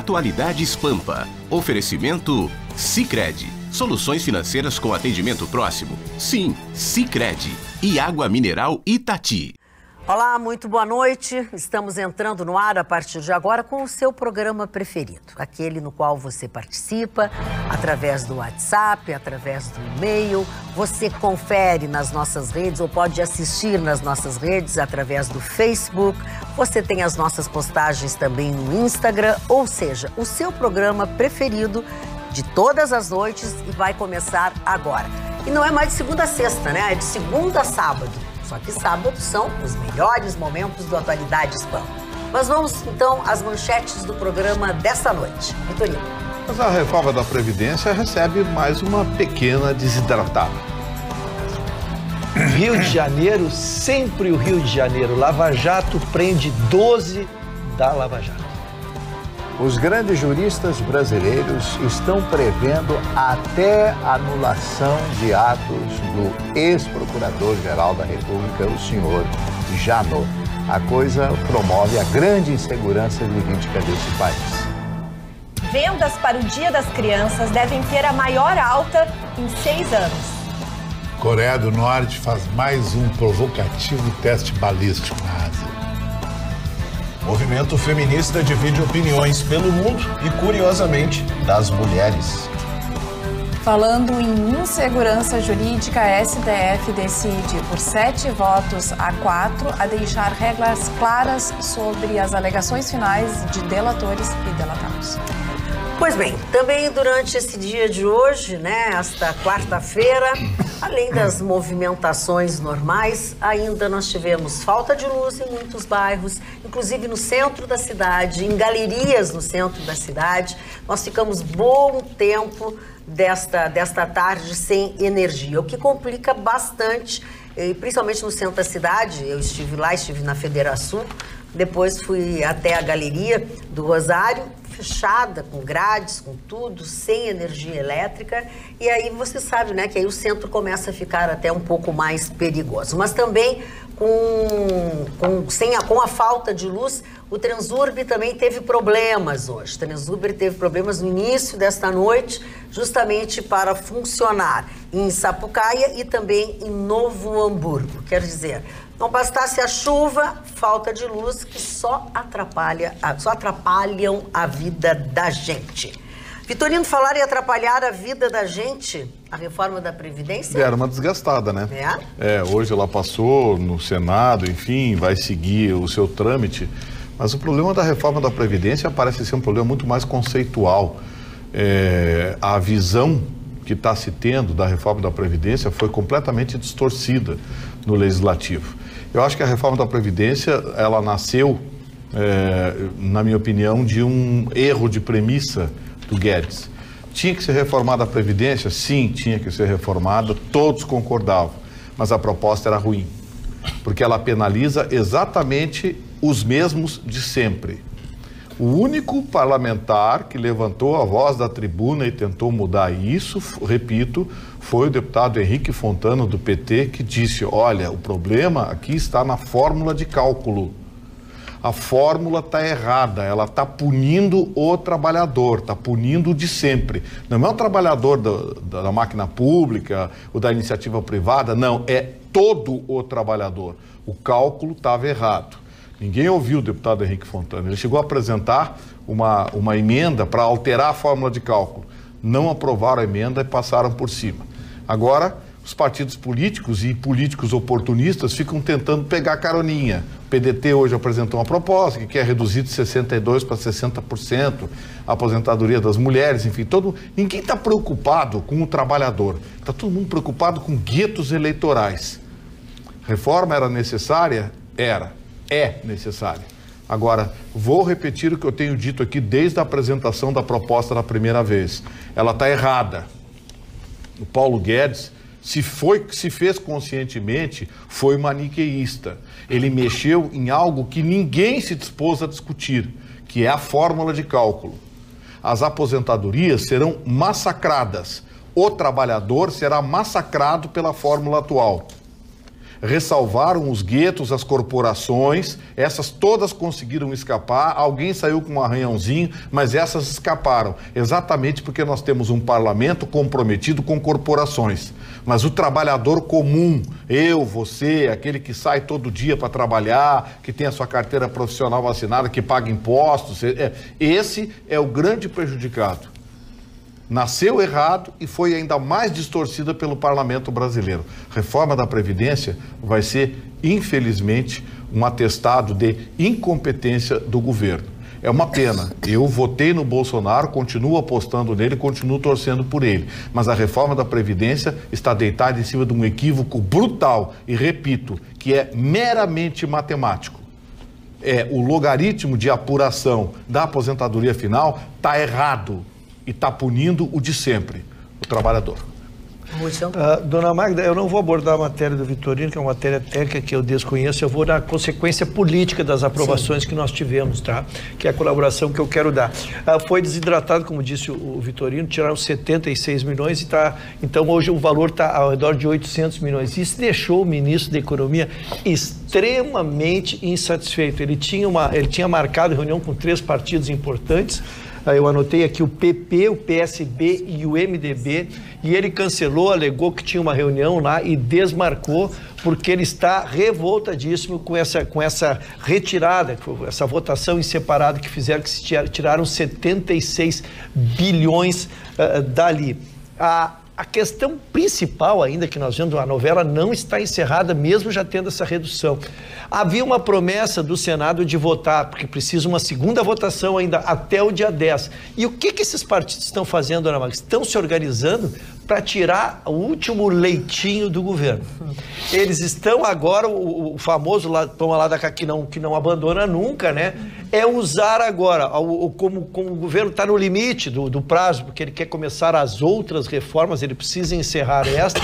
Atualidades Pampa. Oferecimento Sicredi. Soluções financeiras com atendimento próximo? Sim, Sicredi. E água mineral Itati. Olá, muito boa noite. Estamos entrando no ar a partir de agora com o seu programa preferido. Aquele no qual você participa através do WhatsApp, através do e-mail. Você confere nas nossas redes ou pode assistir nas nossas redes através do Facebook. Você tem as nossas postagens também no Instagram. Ou seja, o seu programa preferido de todas as noites e vai começar agora. E não é mais de segunda a sexta, né? É de segunda a sábado. Só que sábado são os melhores momentos do Atualidades Pampa. Mas vamos, então, às manchetes do programa desta noite. Vitorino. Mas a reforma da Previdência recebe mais uma pequena desidratada. Rio de Janeiro, sempre o Rio de Janeiro. Lava Jato prende 12 da Lava Jato. Os grandes juristas brasileiros estão prevendo até anulação de atos do ex-procurador-geral da República, o senhor Janot. A coisa promove a grande insegurança jurídica desse país. Vendas para o Dia das Crianças devem ter a maior alta em 6 anos. Coreia do Norte faz mais um provocativo teste balístico na Ásia. Movimento feminista divide opiniões pelo mundo e, curiosamente, das mulheres. Falando em insegurança jurídica, a STF decide por 7 votos a 4 a deixar regras claras sobre as alegações finais de delatores e delatados. Pois bem, também durante esse dia de hoje, né, esta quarta-feira, além das movimentações normais, ainda nós tivemos falta de luz em muitos bairros, inclusive no centro da cidade, em galerias no centro da cidade. Nós ficamos bom tempo desta tarde sem energia, o que complica bastante, principalmente no centro da cidade. Eu estive lá, estive na Federação, depois fui até a galeria do Rosário, fechada, com grades, com tudo, sem energia elétrica, e aí você sabe, né, que aí o centro começa a ficar até um pouco mais perigoso. Mas também com a falta de luz, o Transurb também teve problemas hoje. O Transurb teve problemas no início desta noite, justamente para funcionar em Sapucaia e também em Novo Hamburgo. Quer dizer, não bastasse a chuva, falta de luz que só atrapalham a vida da gente. Vitorino, falar em atrapalhar a vida da gente, a reforma da Previdência? Era uma desgastada, né? Hoje ela passou no Senado, enfim, vai seguir o seu trâmite, mas o problema da reforma da Previdência parece ser um problema muito mais conceitual. A visão que está se tendo da reforma da Previdência foi completamente distorcida no Legislativo. Eu acho que a reforma da Previdência, ela nasceu, na minha opinião, de um erro de premissa do Guedes. Tinha que ser reformada a Previdência? Sim, tinha que ser reformada, todos concordavam, mas a proposta era ruim, porque ela penaliza exatamente os mesmos de sempre. O único parlamentar que levantou a voz da tribuna e tentou mudar isso, repito, foi o deputado Henrique Fontana, do PT, que disse: olha, o problema aqui está na fórmula de cálculo. A fórmula está errada, ela está punindo o trabalhador, está punindo o de sempre. Não é o trabalhador da máquina pública ou da iniciativa privada, não, é todo o trabalhador. O cálculo estava errado. Ninguém ouviu o deputado Henrique Fontana. Ele chegou a apresentar uma emenda para alterar a fórmula de cálculo. Não aprovaram a emenda e passaram por cima. Agora, os partidos políticos e políticos oportunistas ficam tentando pegar caroninha. O PDT hoje apresentou uma proposta que quer reduzir de 62% para 60% a aposentadoria das mulheres, enfim, ninguém está preocupado com o trabalhador. Está todo mundo preocupado com guetos eleitorais. Reforma era necessária? É necessária. Agora, vou repetir o que eu tenho dito aqui desde a apresentação da proposta da primeira vez. Ela está errada. O Paulo Guedes, se fez conscientemente, foi maniqueísta. Ele mexeu em algo que ninguém se dispôs a discutir, que é a fórmula de cálculo. As aposentadorias serão massacradas. O trabalhador será massacrado pela fórmula atual. ressalvaram os guetos, as corporações, essas todas conseguiram escapar, alguém saiu com um arranhãozinho, mas essas escaparam, exatamente porque nós temos um parlamento comprometido com corporações. Mas o trabalhador comum, eu, você, aquele que sai todo dia para trabalhar, que tem a sua carteira profissional assinada, que paga impostos, esse é o grande prejudicado. Nasceu errado e foi ainda mais distorcida pelo parlamento brasileiro. Reforma da Previdência vai ser, infelizmente, um atestado de incompetência do governo. É uma pena. Eu votei no Bolsonaro, continuo apostando nele, continuo torcendo por ele. Mas a reforma da Previdência está deitada em cima de um equívoco brutal, e repito, que é meramente matemático. O logaritmo de apuração da aposentadoria final está errado e está punindo o de sempre, o trabalhador. Dona Magda, eu não vou abordar a matéria do Vitorino, que é uma matéria técnica que eu desconheço, eu vou na consequência política das aprovações que nós tivemos, tá? Que é a colaboração que eu quero dar. Foi desidratado, como disse o Vitorino, tiraram 76 milhões e então hoje o valor está ao redor de 800 milhões. Isso deixou o ministro da Economia extremamente insatisfeito. Ele tinha marcado reunião com 3 partidos importantes. Eu anotei aqui o PP, o PSB e o MDB, e ele cancelou, alegou que tinha uma reunião lá e desmarcou, porque ele está revoltadíssimo com essa retirada, essa votação em separado que fizeram, que se tiraram 76 bilhões dali. A questão principal ainda que nós vemos, a novela não está encerrada, mesmo já tendo essa redução. Havia uma promessa do Senado de votar, porque precisa uma segunda votação ainda até o dia 10. E o que esses partidos estão fazendo, Ana Maga? Estão se organizando para tirar o último leitinho do governo. Eles estão agora, o famoso toma lá da cá que não abandona nunca, né? É usar agora, como o governo está no limite do prazo, porque ele quer começar as outras reformas, ele precisa encerrar esta,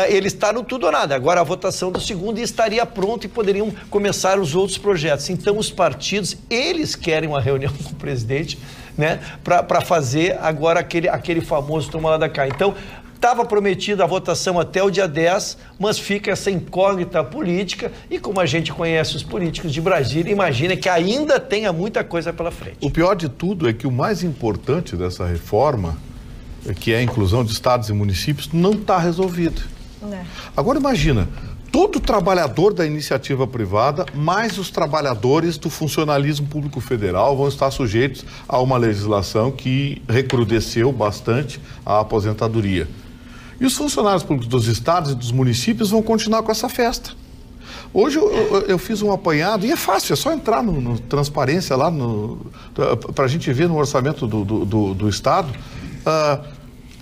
ele está no tudo ou nada. Agora a votação do segundo estaria pronto e poderiam começar os outros projetos. Então os partidos, eles querem uma reunião com o presidente, né? Para fazer agora aquele famoso toma lá da cá. Então, estava prometida a votação até o dia 10, mas fica essa incógnita política e como a gente conhece os políticos de Brasília, imagina que ainda tenha muita coisa pela frente. O pior de tudo é que o mais importante dessa reforma, que é a inclusão de estados e municípios, não está resolvido. Agora imagina, todo trabalhador da iniciativa privada, mais os trabalhadores do funcionalismo público federal vão estar sujeitos a uma legislação que recrudesceu bastante a aposentadoria. E os funcionários públicos dos estados e dos municípios vão continuar com essa festa. Hoje eu fiz um apanhado, e é fácil, é só entrar no Transparência lá, para a gente ver no orçamento do estado.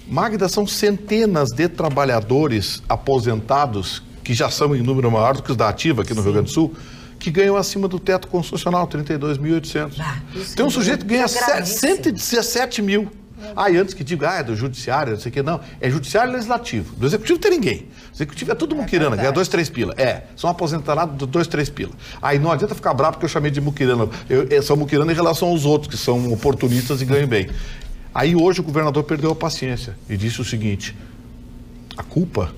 Magda, são centenas de trabalhadores aposentados, que já são em número maior do que os da ativa aqui no Rio Grande do Sul, que ganham acima do teto constitucional, 32.800. Tem um sujeito que ganha 117 mil. E antes que diga, é do judiciário, não sei o que, não. É judiciário e legislativo. Do executivo não tem ninguém. O executivo é tudo muquirana, ganha 2, 3 pila. São aposentados de 2, 3 pila. Aí não adianta ficar bravo porque eu chamei de muquirana. Eu sou muquirana em relação aos outros, que são oportunistas e ganham bem. Aí hoje o governador perdeu a paciência e disse o seguinte: a culpa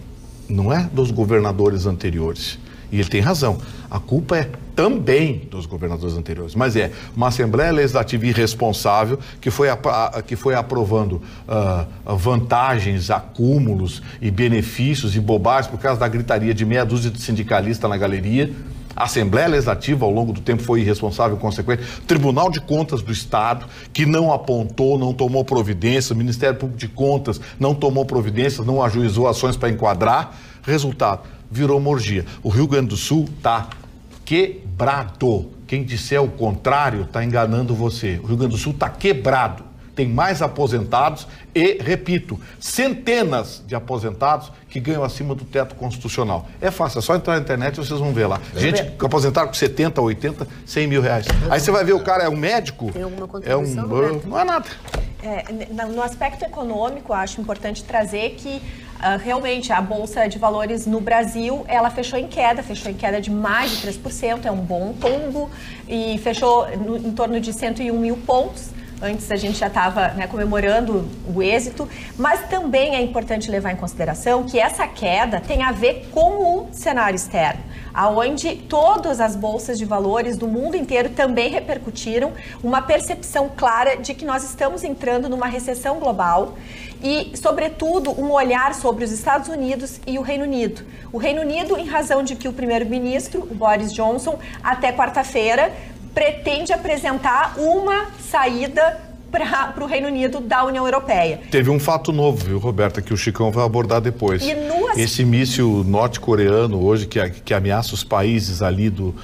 não é dos governadores anteriores. E ele tem razão. A culpa é também dos governadores anteriores. Mas é uma Assembleia Legislativa irresponsável que foi aprovando vantagens, acúmulos e benefícios e bobagens por causa da gritaria de meia dúzia de sindicalistas na galeria. A Assembleia Legislativa, ao longo do tempo, foi irresponsável e consequente. Tribunal de Contas do Estado, que não apontou, não tomou providências. O Ministério Público de Contas não tomou providências, não ajuizou ações para enquadrar. Resultado, virou uma orgia. O Rio Grande do Sul está quebrado. Quem disser o contrário está enganando você. O Rio Grande do Sul está quebrado. Tem mais aposentados e, repito, centenas de aposentados que ganham acima do teto constitucional. É fácil, é só entrar na internet e vocês vão ver lá. Gente que aposentaram com 70, 80, 100 mil reais. Aí você vai ver, o cara é um médico, tem alguma contribuição, não é nada. No aspecto econômico, acho importante trazer que realmente a Bolsa de Valores no Brasil, ela fechou em queda de mais de 3%, é um bom tombo, e fechou em torno de 101 mil pontos. Antes a gente já estava, né, comemorando o êxito, mas também é importante levar em consideração que essa queda tem a ver com o cenário externo, aonde todas as bolsas de valores do mundo inteiro também repercutiram uma percepção clara de que nós estamos entrando numa recessão global e, sobretudo, um olhar sobre os Estados Unidos e o Reino Unido. O Reino Unido, em razão de que o primeiro-ministro, o Boris Johnson, até quarta-feira, pretende apresentar uma saída para o Reino Unido da União Europeia. Teve um fato novo, viu, Roberta, que o Chicão vai abordar depois. Esse míssil norte-coreano hoje, que ameaça os países ali do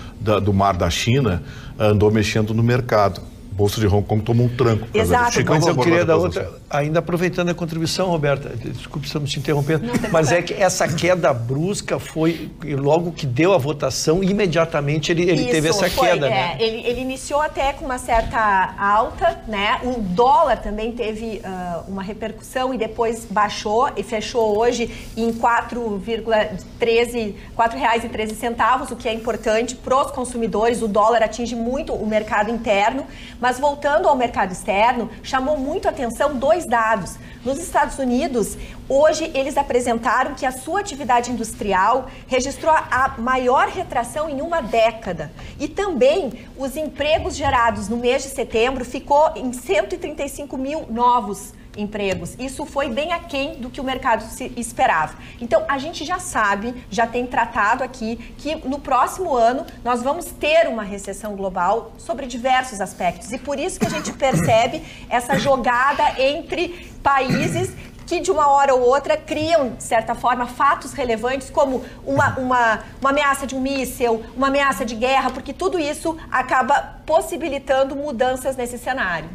Mar da China, andou mexendo no mercado. Bolsa de Hong Kong tomou um tranco. Exato, mas eu queria dar outra, ainda aproveitando a contribuição, Roberta, desculpe, estamos te interrompendo, mas é que essa queda brusca foi, logo que deu a votação, imediatamente ele teve essa queda, né? Ele iniciou até com uma certa alta, né? O dólar também teve uma repercussão e depois baixou e fechou hoje em R$4,13, o que é importante para os consumidores. O dólar atinge muito o mercado interno, mas voltando ao mercado externo, chamou muito a atenção dois dados. Nos Estados Unidos, hoje eles apresentaram que a sua atividade industrial registrou a maior retração em uma década. E também os empregos gerados no mês de setembro ficou em 135 mil novos empregos. Isso foi bem aquém do que o mercado se esperava. Então, a gente já sabe, já tem tratado aqui, que no próximo ano nós vamos ter uma recessão global sobre diversos aspectos. E por isso que a gente percebe essa jogada entre países que de uma hora ou outra criam, de certa forma, fatos relevantes como uma ameaça de um míssil, uma ameaça de guerra, porque tudo isso acaba possibilitando mudanças nesse cenário.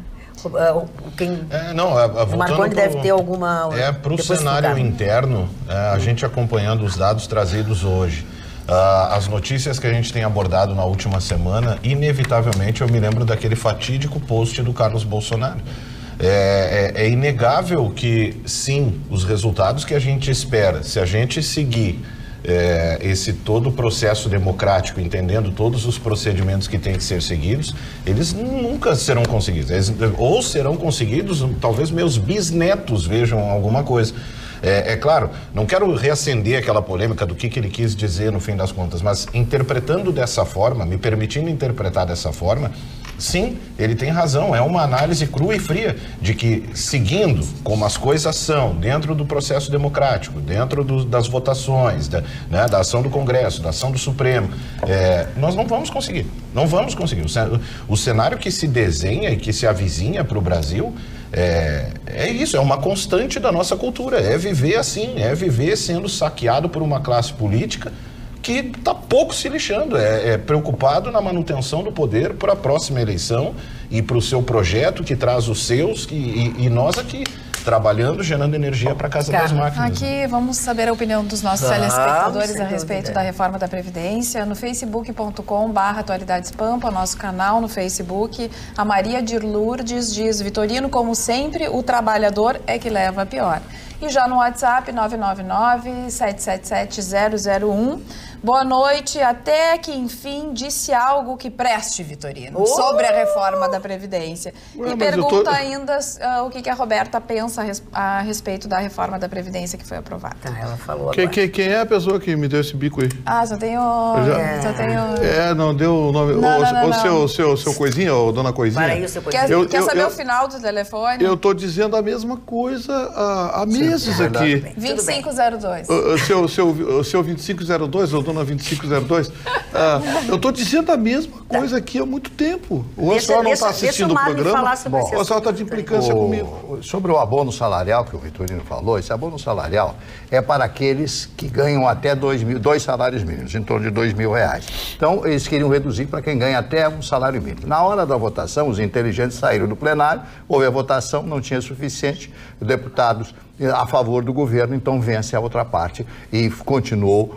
O Marconi deve ter alguma... Para o cenário interno, a gente acompanhando os dados trazidos hoje, as notícias que a gente tem abordado na última semana, inevitavelmente eu me lembro daquele fatídico post do Carlos Bolsonaro. É inegável que, sim, os resultados que a gente espera, se a gente seguir esse todo o processo democrático, entendendo todos os procedimentos que têm que ser seguidos, eles nunca serão conseguidos. Ou serão conseguidos, talvez meus bisnetos vejam alguma coisa. Claro, não quero reacender aquela polêmica do que ele quis dizer no fim das contas, mas interpretando dessa forma, me permitindo interpretar dessa forma, sim, ele tem razão, é uma análise crua e fria de que, seguindo como as coisas são, dentro do processo democrático, dentro das votações, da ação do Congresso, da ação do Supremo, nós não vamos conseguir, não vamos conseguir. O cenário que se desenha e que se avizinha para o Brasil é isso, é uma constante da nossa cultura, é viver assim, é viver sendo saqueado por uma classe política que está pouco se lixando, é preocupado na manutenção do poder para a próxima eleição e para o seu projeto que traz os seus e nós aqui trabalhando, gerando energia para a casa das máquinas. Aqui vamos saber a opinião dos nossos telespectadores a respeito da reforma da Previdência. No facebook.com/atualidadespampa, nosso canal no Facebook. A Maria de Lourdes diz: Vitorino, como sempre, o trabalhador é que leva a pior. E já no WhatsApp, 999-777-001. Boa noite, até que enfim disse algo que preste, Vitorino, sobre a reforma da Previdência. E pergunta ainda o que a Roberta pensa a respeito da reforma da Previdência que foi aprovada. Ela falou agora. Quem é a pessoa que me deu esse bico aí? Só tenho... não deu o nome. O seu coisinha, ou dona Coisinha? Para aí o seu coisinha. Quer saber o final do telefone? Eu tô dizendo a mesma coisa há meses aqui. 2502. O seu 2502, ou dona 2502, eu estou dizendo a mesma coisa aqui há muito tempo. Ou a senhora não está assistindo o programa, ou a senhora está de implicância comigo. Sobre o abono salarial que o Vitorino falou, esse abono salarial é para aqueles que ganham até 2 salários mínimos, em torno de R$2.000. Então, eles queriam reduzir para quem ganha até um salário mínimo. Na hora da votação, os inteligentes saíram do plenário, houve a votação, não tinha suficiente, os deputados a favor do governo, então vence a outra parte e continuou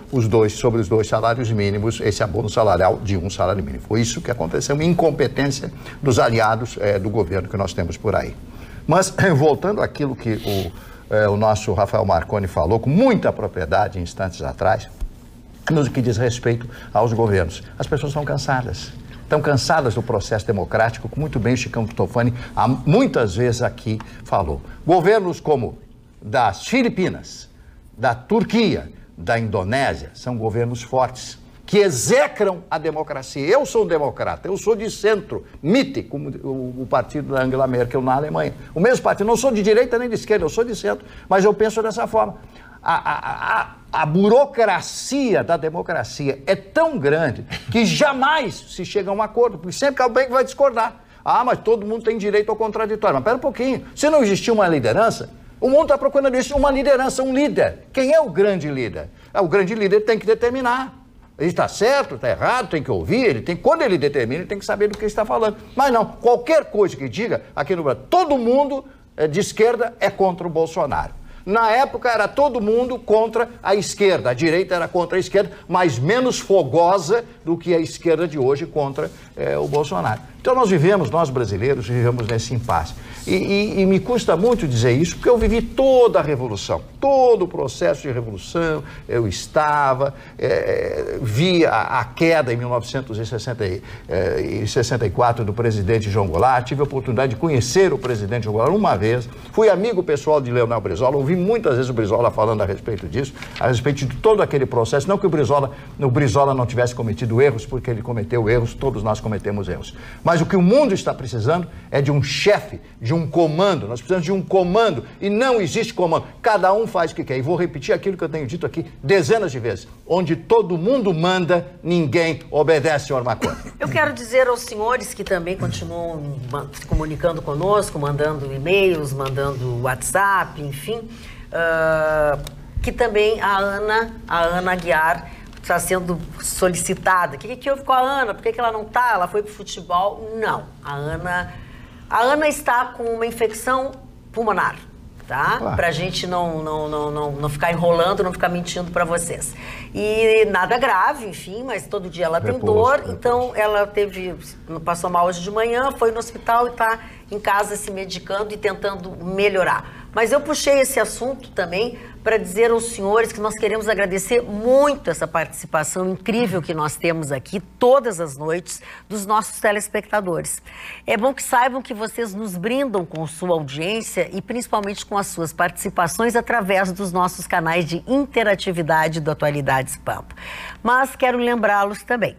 sobre os 2 salários mínimos, esse abono salarial de 1 salário mínimo. Foi isso que aconteceu, uma incompetência dos aliados do governo que nós temos por aí. Mas, voltando àquilo que o nosso Rafael Marconi falou com muita propriedade instantes atrás, no que diz respeito aos governos. As pessoas estão cansadas. estão cansadas do processo democrático, como muito bem o Chicão Tofani muitas vezes aqui falou. Governos como das Filipinas, da Turquia, da Indonésia, são governos fortes, que execram a democracia. Eu sou um democrata, eu sou de centro, Mitte, como o partido da Angela Merkel na Alemanha. O mesmo partido, não sou de direita nem de esquerda, eu sou de centro, mas eu penso dessa forma. A burocracia da democracia é tão grande que jamais se chega a um acordo, porque sempre alguém vai discordar. Ah, mas todo mundo tem direito ao contraditório. Mas pera um pouquinho, se não existir uma liderança, o mundo está procurando uma liderança, um líder. Quem é o grande líder? O grande líder tem que determinar. Ele está certo, está errado, tem que ouvir, quando ele determina, ele tem que saber do que está falando. Mas não, qualquer coisa que diga aqui no Brasil, todo mundo de esquerda é contra o Bolsonaro. Na época era todo mundo contra a esquerda, a direita era contra a esquerda, mas menos fogosa do que a esquerda de hoje contra o Bolsonaro. Então nós brasileiros, vivemos nesse impasse. E me custa muito dizer isso, porque eu vivi toda a revolução, todo o processo de revolução, eu estava, vi a queda em 1964 do presidente João Goulart, tive a oportunidade de conhecer o presidente João Goulart uma vez, fui amigo pessoal de Leonel Brizola, ouvi muitas vezes o Brizola falando a respeito disso, a respeito de todo aquele processo, não que o Brizola não tivesse cometido erros, porque ele cometeu erros, todos nós cometemos erros, mas o que o mundo está precisando é de um chefe, de um comando. Nós precisamos de um comando e não existe comando. Cada um faz o que quer. E vou repetir aquilo que eu tenho dito aqui dezenas de vezes. Onde todo mundo manda, ninguém obedece, senhor Marconi. Eu quero dizer aos senhores que também continuam se comunicando conosco, mandando e-mails, mandando WhatsApp, enfim, que também a Ana Aguiar está sendo solicitada. O que houve com a Ana? Por que ela não está? Ela foi para o futebol? Não. A Ana está com uma infecção pulmonar, tá? Claro. Pra gente não ficar enrolando, não ficar mentindo para vocês. E nada grave, enfim, mas todo dia ela tem dor, então ela passou mal hoje de manhã, foi no hospital e está em casa se medicando e tentando melhorar. Mas eu puxei esse assunto também para dizer aos senhores que nós queremos agradecer muito essa participação incrível que nós temos aqui todas as noites dos nossos telespectadores. É bom que saibam que vocês nos brindam com sua audiência e principalmente com as suas participações através dos nossos canais de interatividade do Atualidades Pampa. Mas quero lembrá-los também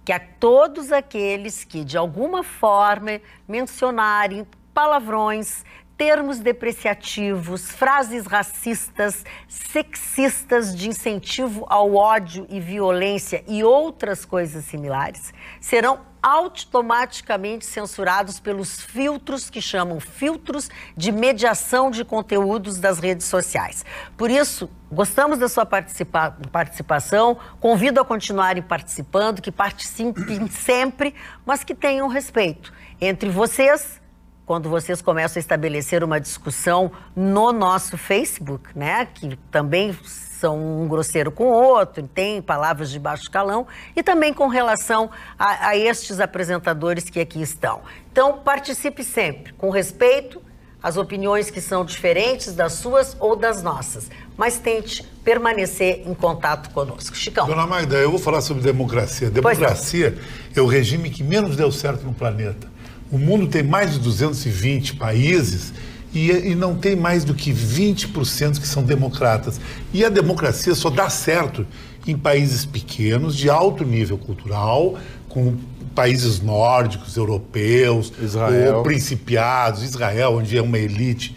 que a todos aqueles que de alguma forma mencionarem palavrões, termos depreciativos, frases racistas, sexistas de incentivo ao ódio e violência e outras coisas similares, serão automaticamente censurados pelos filtros que chamam filtros de mediação de conteúdos das redes sociais. Por isso, gostamos da sua participação, convido a continuarem participando, que participem sempre, mas que tenham respeito entre vocês. Quando vocês começam a estabelecer uma discussão no nosso Facebook, né, que também são um grosseiro com o outro, tem palavras de baixo calão, e também com relação a estes apresentadores que aqui estão. Então, participe sempre, com respeito às opiniões que são diferentes das suas ou das nossas, mas tente permanecer em contato conosco. Chicão. Dona Magda, eu vou falar sobre democracia. Democracia é o regime que menos deu certo no planeta. O mundo tem mais de 220 países e não tem mais do que 20% que são democratas. E a democracia só dá certo em países pequenos, de alto nível cultural, com países nórdicos, europeus, ou principiados, Israel, onde é uma elite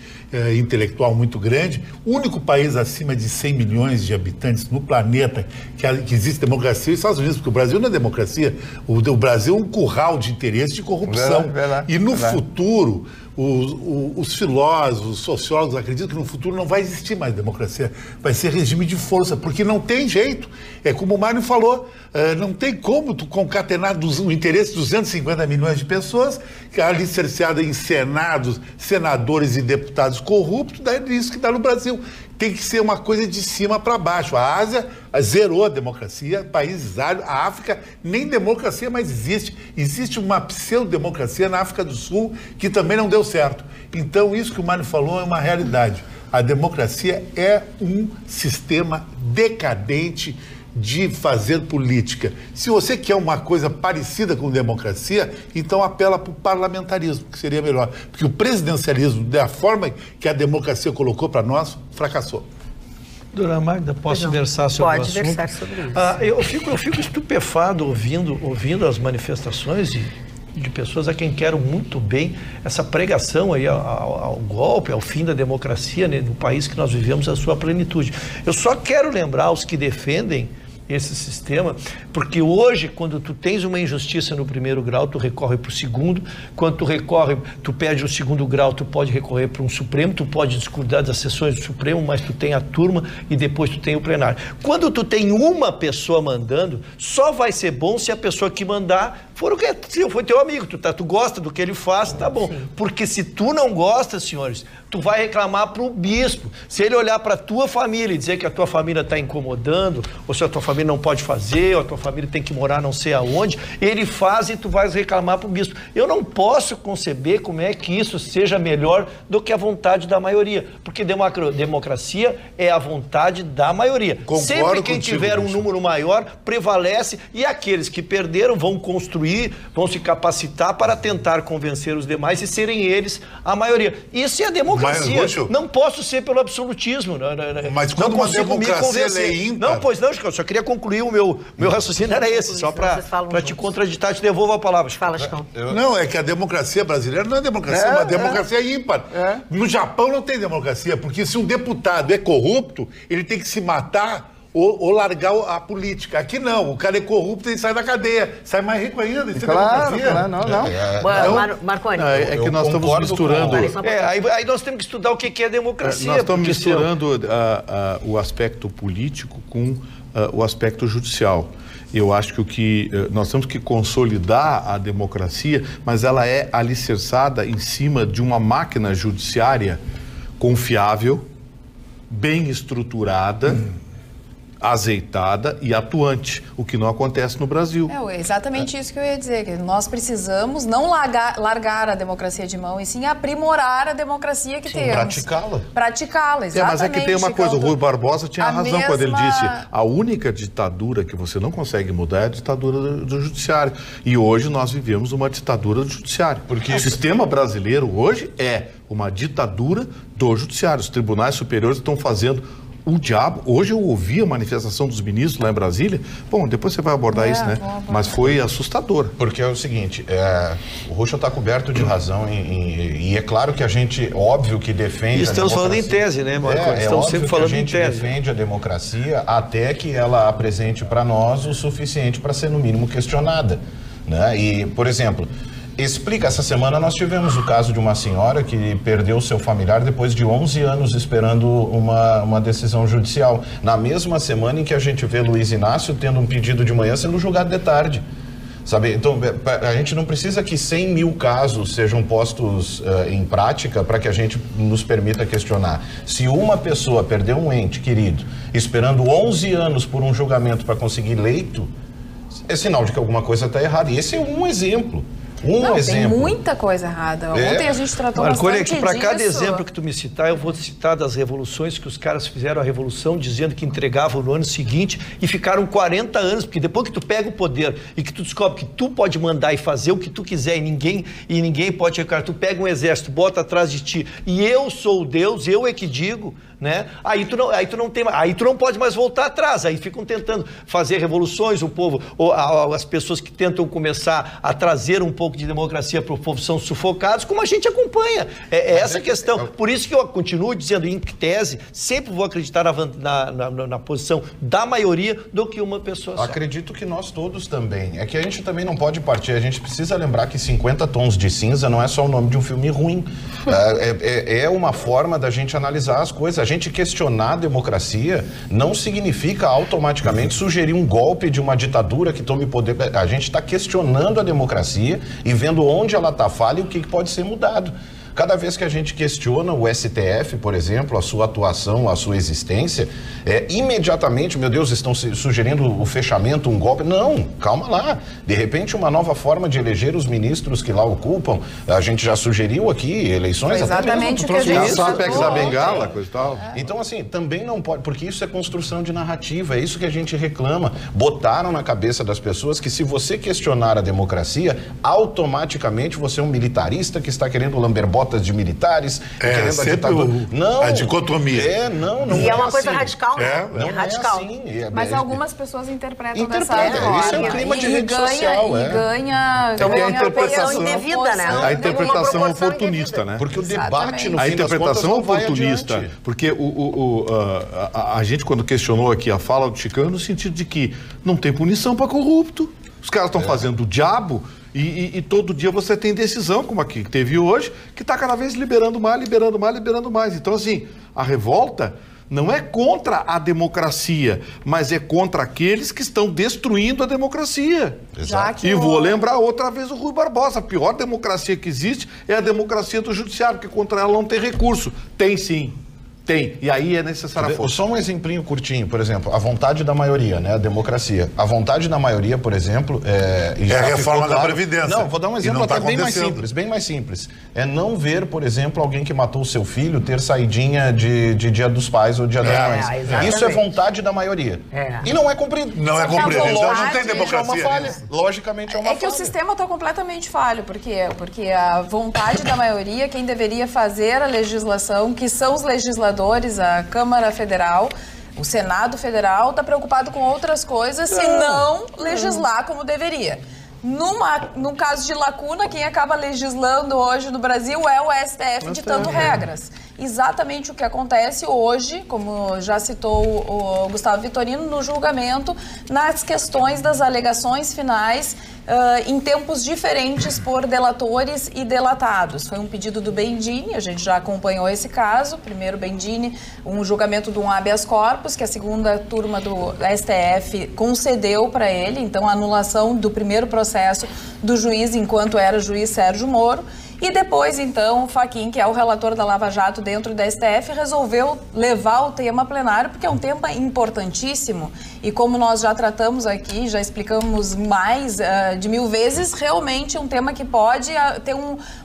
intelectual muito grande. O único país acima de 100 milhões de habitantes no planeta que existe democracia é os Estados Unidos, porque o Brasil não é democracia. O Brasil é um curral de interesse de corrupção. E no futuro, os filósofos, os sociólogos acreditam que no futuro não vai existir mais democracia, vai ser regime de força, porque não tem jeito. É como o Mário falou, não tem como tu concatenar o interesse de 250 milhões de pessoas, que é alicerciada em senados, senadores e deputados corruptos, daí é isso que dá no Brasil. Tem que ser uma coisa de cima para baixo. A Ásia zerou a democracia, países árabes, a África nem democracia mais existe. Existe uma pseudo-democracia na África do Sul que também não deu certo. Então isso que o Mário falou é uma realidade. A democracia é um sistema decadente, de fazer política. Se você quer uma coisa parecida com democracia, então apela para o parlamentarismo, que seria melhor. Porque o presidencialismo, da forma que a democracia colocou para nós, fracassou. Dona Magda, posso versar sobre o assunto? Pode versar sobre isso. Eu fico estupefado ouvindo as manifestações de pessoas a quem quero muito bem, essa pregação aí ao golpe, ao fim da democracia, né, no país que nós vivemos, a sua plenitude. Eu só quero lembrar aos que defendem esse sistema, porque hoje, quando tu tens uma injustiça no primeiro grau, tu recorre para o segundo, quando tu perde o segundo grau, tu pode recorrer para um Supremo, tu pode discordar das sessões do Supremo, mas tu tem a turma e depois tu tem o plenário. Quando tu tem uma pessoa mandando, só vai ser bom se a pessoa que mandar foi teu amigo, tu gosta do que ele faz, tá bom. Sim. Porque se tu não gosta, senhores, tu vai reclamar para o bispo. Se ele olhar para a tua família e dizer que a tua família está incomodando, ou se a tua família não pode fazer, ou a tua família tem que morar não sei aonde, ele faz e tu vais reclamar para o bispo. Eu não posso conceber como é que isso seja melhor do que a vontade da maioria, porque democracia é a vontade da maioria. Concordo. Sempre quem tiver um número maior prevalece, e aqueles que perderam vão construir, vão se capacitar para tentar convencer os demais e serem eles a maioria. Isso é a democracia. Não posso ser pelo absolutismo. Mas quando uma democracia é ímpar... Não, pois não, eu só queria concluir o meu raciocínio era esse, só para te contraditar, te devolvo a palavra. Fala, Chicão. Não, é que a democracia brasileira não é democracia, é uma democracia ímpar. No Japão não tem democracia, porque se um deputado é corrupto, ele tem que se matar ou largar a política. Aqui não, o cara é corrupto e sai da cadeia, sai mais rico ainda. Isso claro, é democracia. Não. Marconi. É que nós estamos misturando... Aí nós temos que estudar o que é democracia. Nós estamos misturando o aspecto político com o aspecto judicial. Eu acho que o que nós temos que consolidar a democracia, mas ela é alicerçada em cima de uma máquina judiciária confiável, bem estruturada, azeitada e atuante, o que não acontece no Brasil. É exatamente isso que eu ia dizer, que nós precisamos não largar a democracia de mão, e sim aprimorar a democracia que temos. Praticá-la, exatamente. Mas é que tem uma coisa, o Rui Barbosa tinha razão quando ele disse, a única ditadura que você não consegue mudar é a ditadura do judiciário. E hoje nós vivemos uma ditadura do judiciário. Porque o sistema brasileiro hoje é uma ditadura do judiciário. Os tribunais superiores estão fazendo o diabo. Hoje eu ouvi a manifestação dos ministros lá em Brasília. Bom, depois você vai abordar isso, né? Mas foi assustador. Porque é o seguinte, o Rocha está coberto de razão e é claro que a gente, óbvio que defende e estamos falando em tese, né, Marco? Estamos sempre falando em tese. A gente defende a democracia até que ela apresente para nós o suficiente para ser, no mínimo, questionada, né? E, por exemplo, essa semana nós tivemos o caso de uma senhora que perdeu seu familiar depois de 11 anos esperando uma decisão judicial. Na mesma semana em que a gente vê Luiz Inácio tendo um pedido de manhã sendo julgado de tarde. Sabe? Então, a gente não precisa que 100 mil casos sejam postos em prática para que a gente nos permita questionar. Se uma pessoa perdeu um ente querido esperando 11 anos por um julgamento para conseguir leito, é sinal de que alguma coisa está errada. E esse é um exemplo. Tem muita coisa errada. Ontem a gente tratou bastante disso. Para cada exemplo que tu me citar, eu vou citar das revoluções que os caras fizeram a revolução dizendo que entregavam no ano seguinte e ficaram 40 anos, porque depois que tu pega o poder e que tu descobre que tu pode mandar e fazer o que tu quiser e ninguém pode recuar, tu pega um exército, bota atrás de ti e eu sou o Deus, eu é que digo, né? Aí tu não pode mais voltar atrás. Aí ficam tentando fazer revoluções, o povo, ou as pessoas que tentam começar a trazer um pouco de democracia para o povo são sufocados, como a gente acompanha. É essa a questão. Por isso que eu continuo dizendo, em tese, sempre vou acreditar na posição da maioria do que uma pessoa só. Acredito que nós todos também. É que a gente também não pode partir. A gente precisa lembrar que 50 Tons de Cinza não é só o nome de um filme ruim. É uma forma da gente analisar as coisas. A gente questionar a democracia não significa automaticamente sugerir um golpe de uma ditadura que tome poder. A gente está questionando a democracia e vendo onde ela está falha e o que pode ser mudado. Cada vez que a gente questiona o STF, por exemplo, a sua atuação, a sua existência, imediatamente, meu Deus, estão sugerindo o fechamento, um golpe. Não, calma lá. De repente, uma nova forma de eleger os ministros que lá ocupam. A gente já sugeriu aqui eleições. Foi exatamente o que a gente falou. Da bengala, coisa e tal. Então, assim, também não pode, porque isso é construção de narrativa, é isso que a gente reclama. Botaram na cabeça das pessoas que se você questionar a democracia, automaticamente você é um militarista que está querendo lamber botas de militares, querendo a ditadura. Não. A dicotomia. Não e é uma assim. coisa radical, né? Não é radical. Assim. Mas algumas pessoas interpretam dessa forma. Isso é um clima de rede social. Ganha a interpretação indevida, né? A interpretação oportunista, né? Porque o debate, no a fim das contas, interpretação não vai oportunista, adiante. porque a gente, quando questionou aqui a fala do Chicano, no sentido de que não tem punição para corrupto. Os caras estão fazendo o diabo e todo dia você tem decisão, como aqui que teve hoje, que está cada vez liberando mais. Então, assim, a revolta não é contra a democracia, mas é contra aqueles que estão destruindo a democracia. Exato. E vou lembrar outra vez o Rui Barbosa. A pior democracia que existe é a democracia do judiciário, porque contra ela não tem recurso. Tem sim. Tem, e aí é necessário a força. Só um exemplinho curtinho, por exemplo, a vontade da maioria, né, a democracia. A vontade da maioria, por exemplo, é a reforma da Previdência. Não, vou dar um exemplo até bem mais simples. É não ver, por exemplo, alguém que matou o seu filho ter saidinha de Dia dos Pais ou Dia das Mães. Isso é vontade da maioria. E não é cumprido. Não é cumprido. Então não tem democracia. Logicamente é uma falha. É que o sistema está completamente falho. Por quê? Porque a vontade da maioria, quem deveria fazer a legislação, que são os legisladores, a Câmara Federal, o Senado Federal, está preocupado com outras coisas, se não legislar como deveria. Num caso de lacuna, quem acaba legislando hoje no Brasil é o STF ditando regras. Exatamente o que acontece hoje, como já citou o Gustavo Vitorino, no julgamento, nas questões das alegações finais, em tempos diferentes por delatores e delatados. Foi um pedido do Bendini, a gente já acompanhou esse caso. Primeiro, Bendini, um julgamento de um habeas corpus, que a segunda turma do STF concedeu para ele, então a anulação do primeiro processo do juiz, enquanto era juiz Sérgio Moro. E depois, então, o Fachin, que é o relator da Lava Jato dentro da STF, resolveu levar o tema plenário, porque é um tema importantíssimo. E como nós já tratamos aqui, já explicamos mais de 1000 vezes, realmente é um tema que pode ter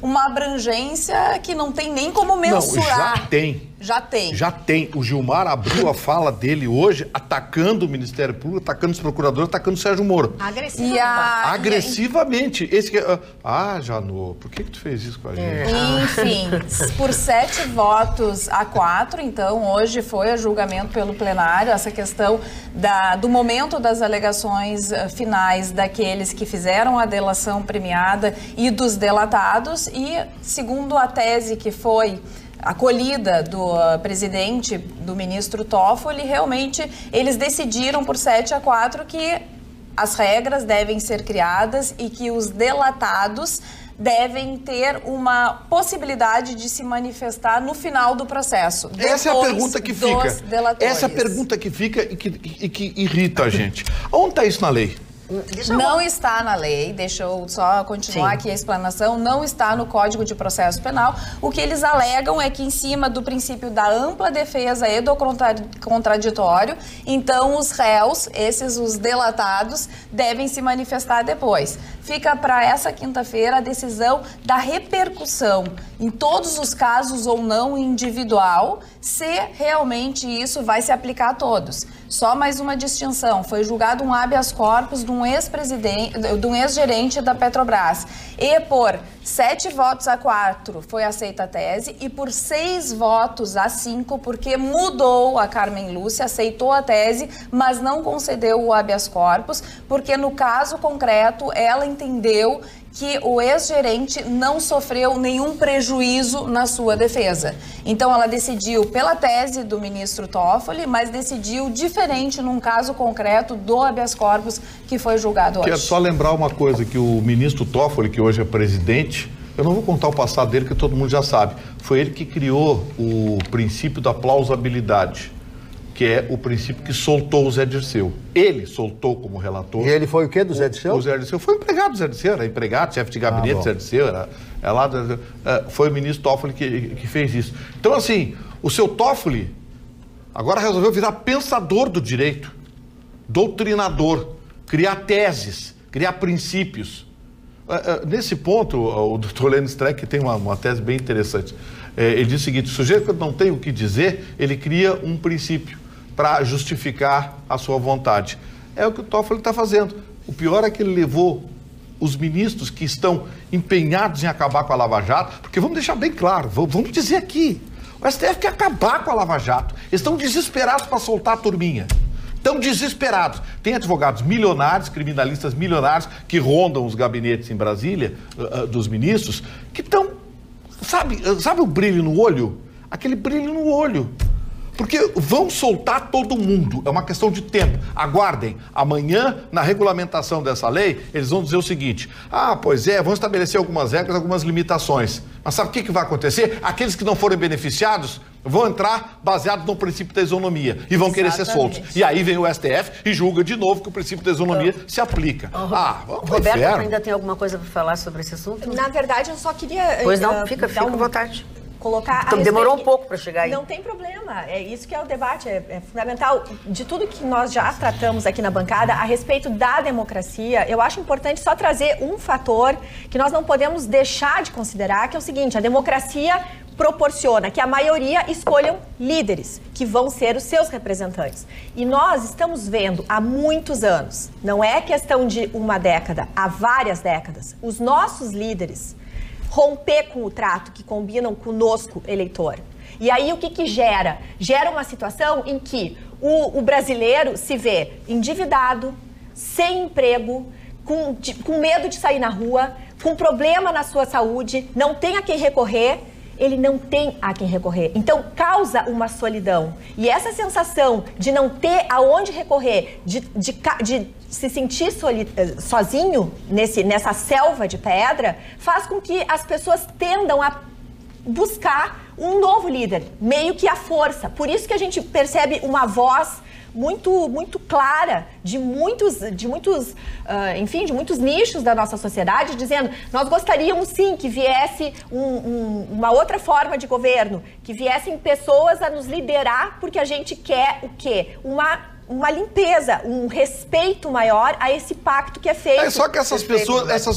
uma abrangência que não tem nem como mensurar. Não, já tem. Já tem. Já tem. O Gilmar abriu a fala dele hoje atacando o Ministério Público, atacando os procuradores, atacando o Sérgio Moro. Agressivamente. Esse que... Janô, por que tu fez isso com a gente? Enfim, por 7 votos a 4, então, hoje foi a julgamento pelo plenário, essa questão do momento das alegações finais daqueles que fizeram a delação premiada e dos delatados, e segundo a tese que foi acolhida do presidente, do ministro Toffoli, realmente eles decidiram por 7 a 4 que as regras devem ser criadas e que os delatados devem ter uma possibilidade de se manifestar no final do processo. Essa é a pergunta que fica. Essa é a pergunta que fica e que irrita a gente. Onde está isso na lei? Não está na lei, deixa eu só continuar aqui a explanação, não está no Código de Processo Penal. O que eles alegam é que em cima do princípio da ampla defesa e do contraditório, então os réus, os delatados, devem se manifestar depois. Fica para essa quinta-feira a decisão da repercussão, em todos os casos ou não individual, se realmente isso vai se aplicar a todos. Só mais uma distinção, foi julgado um habeas corpus de um ex-gerente da Petrobras e por 7 votos a 4 foi aceita a tese e por 6 votos a 5, porque mudou a Carmen Lúcia, aceitou a tese, mas não concedeu o habeas corpus, porque no caso concreto ela entendeu que o ex-gerente não sofreu nenhum prejuízo na sua defesa. Então ela decidiu pela tese do ministro Toffoli, mas decidiu diferente num caso concreto do habeas corpus que foi julgado hoje. Quero só lembrar uma coisa, que o ministro Toffoli, que hoje é presidente, eu não vou contar o passado dele, que todo mundo já sabe, foi ele que criou o princípio da plausibilidade, que é o princípio que soltou o Zé Dirceu. Ele soltou como relator. E ele foi o quê do Zé Dirceu? O Zé Dirceu foi empregado do Zé Dirceu, era empregado, chefe de gabinete do Zé Dirceu, foi o ministro Toffoli que fez isso. Então, assim, o seu Toffoli agora resolveu virar pensador do direito, doutrinador, criar teses, criar princípios. Nesse ponto, o doutor Lênin Streck tem uma tese bem interessante. Ele diz o seguinte: o sujeito, quando não tem o que dizer, ele cria um princípio para justificar a sua vontade. É o que o Toffoli está fazendo. O pior é que ele levou os ministros que estão empenhados em acabar com a Lava Jato, porque vamos deixar bem claro, vamos dizer aqui, o STF quer acabar com a Lava Jato. Eles estão desesperados para soltar a turminha. Estão desesperados. Tem advogados milionários, criminalistas milionários, que rondam os gabinetes em Brasília, dos ministros, que estão, sabe o brilho no olho? Aquele brilho no olho. Porque vão soltar todo mundo, é uma questão de tempo. Aguardem, amanhã, na regulamentação dessa lei, eles vão dizer o seguinte: pois é, vão estabelecer algumas regras, algumas limitações. Mas sabe o que vai acontecer? Aqueles que não forem beneficiados vão entrar baseados no princípio da isonomia e vão querer ser soltos. E aí vem o STF e julga de novo que o princípio da isonomia se aplica. Roberto, ainda tem alguma coisa para falar sobre esse assunto? Na verdade, eu só queria... Pois não, fica à vontade. Colocar então, demorou um pouco para chegar aí. Não tem problema, é isso que é o debate, é fundamental. De tudo que nós já tratamos aqui na bancada a respeito da democracia, eu acho importante só trazer um fator que nós não podemos deixar de considerar, que é o seguinte: a democracia proporciona que a maioria escolham líderes, que vão ser os seus representantes. E nós estamos vendo há muitos anos, não é questão de uma década, há várias décadas, os nossos líderes romper com o trato que combinam conosco, eleitor. E aí o que gera? Gera uma situação em que o brasileiro se vê endividado, sem emprego, com medo de sair na rua, com problema na sua saúde, não tem a quem recorrer, ele não tem a quem recorrer. Então, causa uma solidão. E essa sensação de não ter aonde recorrer, de se sentir sozinho nessa selva de pedra, faz com que as pessoas tendam a buscar um novo líder, meio que à força. Por isso que a gente percebe uma voz muito clara de muitos nichos da nossa sociedade, dizendo: nós gostaríamos sim que viesse uma outra forma de governo, que viessem pessoas a nos liderar, porque a gente quer o quê? Uma limpeza, um respeito maior a esse pacto que é feito. Só que essas